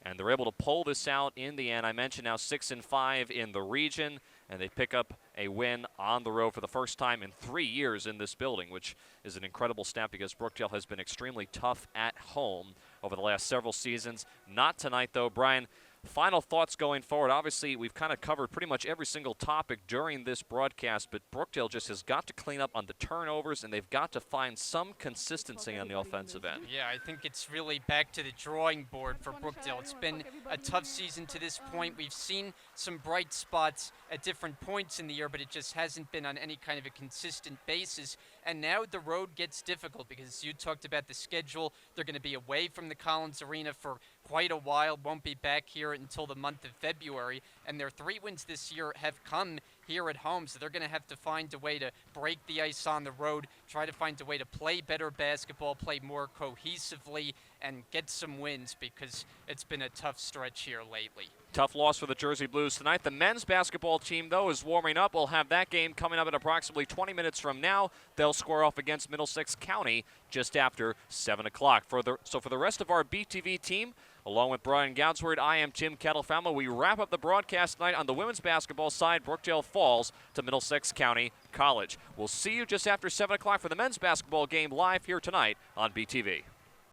And they're able to pull this out in the end. I mentioned now 6-5 in the region, and they pick up a win on the road for the first time in 3 years in this building, which is an incredible stat because Brookdale has been extremely tough at home over the last several seasons. Not tonight, though. Brian, final thoughts going forward. Obviously, we've kind of covered pretty much every single topic during this broadcast, but Brookdale just has got to clean up on the turnovers, and they've got to find some consistency on the offensive end. Yeah, I think it's really back to the drawing board for Brookdale. It's been a tough season to this point. We've seen some bright spots at different points in the year, but it just hasn't been on any kind of a consistent basis. And now the road gets difficult because you talked about the schedule. They're going to be away from the Collins Arena for quite a while, won't be back here until the month of February, and their 3 wins this year have come here at home, so they're going to have to find a way to break the ice on the road, try to find a way to play better basketball, play more cohesively, and get some wins because it's been a tough stretch here lately. Tough loss for the Jersey Blues tonight. The men's basketball team, though, is warming up. We'll have that game coming up in approximately 20 minutes from now. They'll square off against Middlesex County just after 7 o'clock. So for the rest of our BTV team, along with Brian Goudsword, I am Tim Kettlefama. We wrap up the broadcast tonight on the women's basketball side. Brookdale falls to Middlesex County College. We'll see you just after 7 o'clock for the men's basketball game live here tonight on BTV.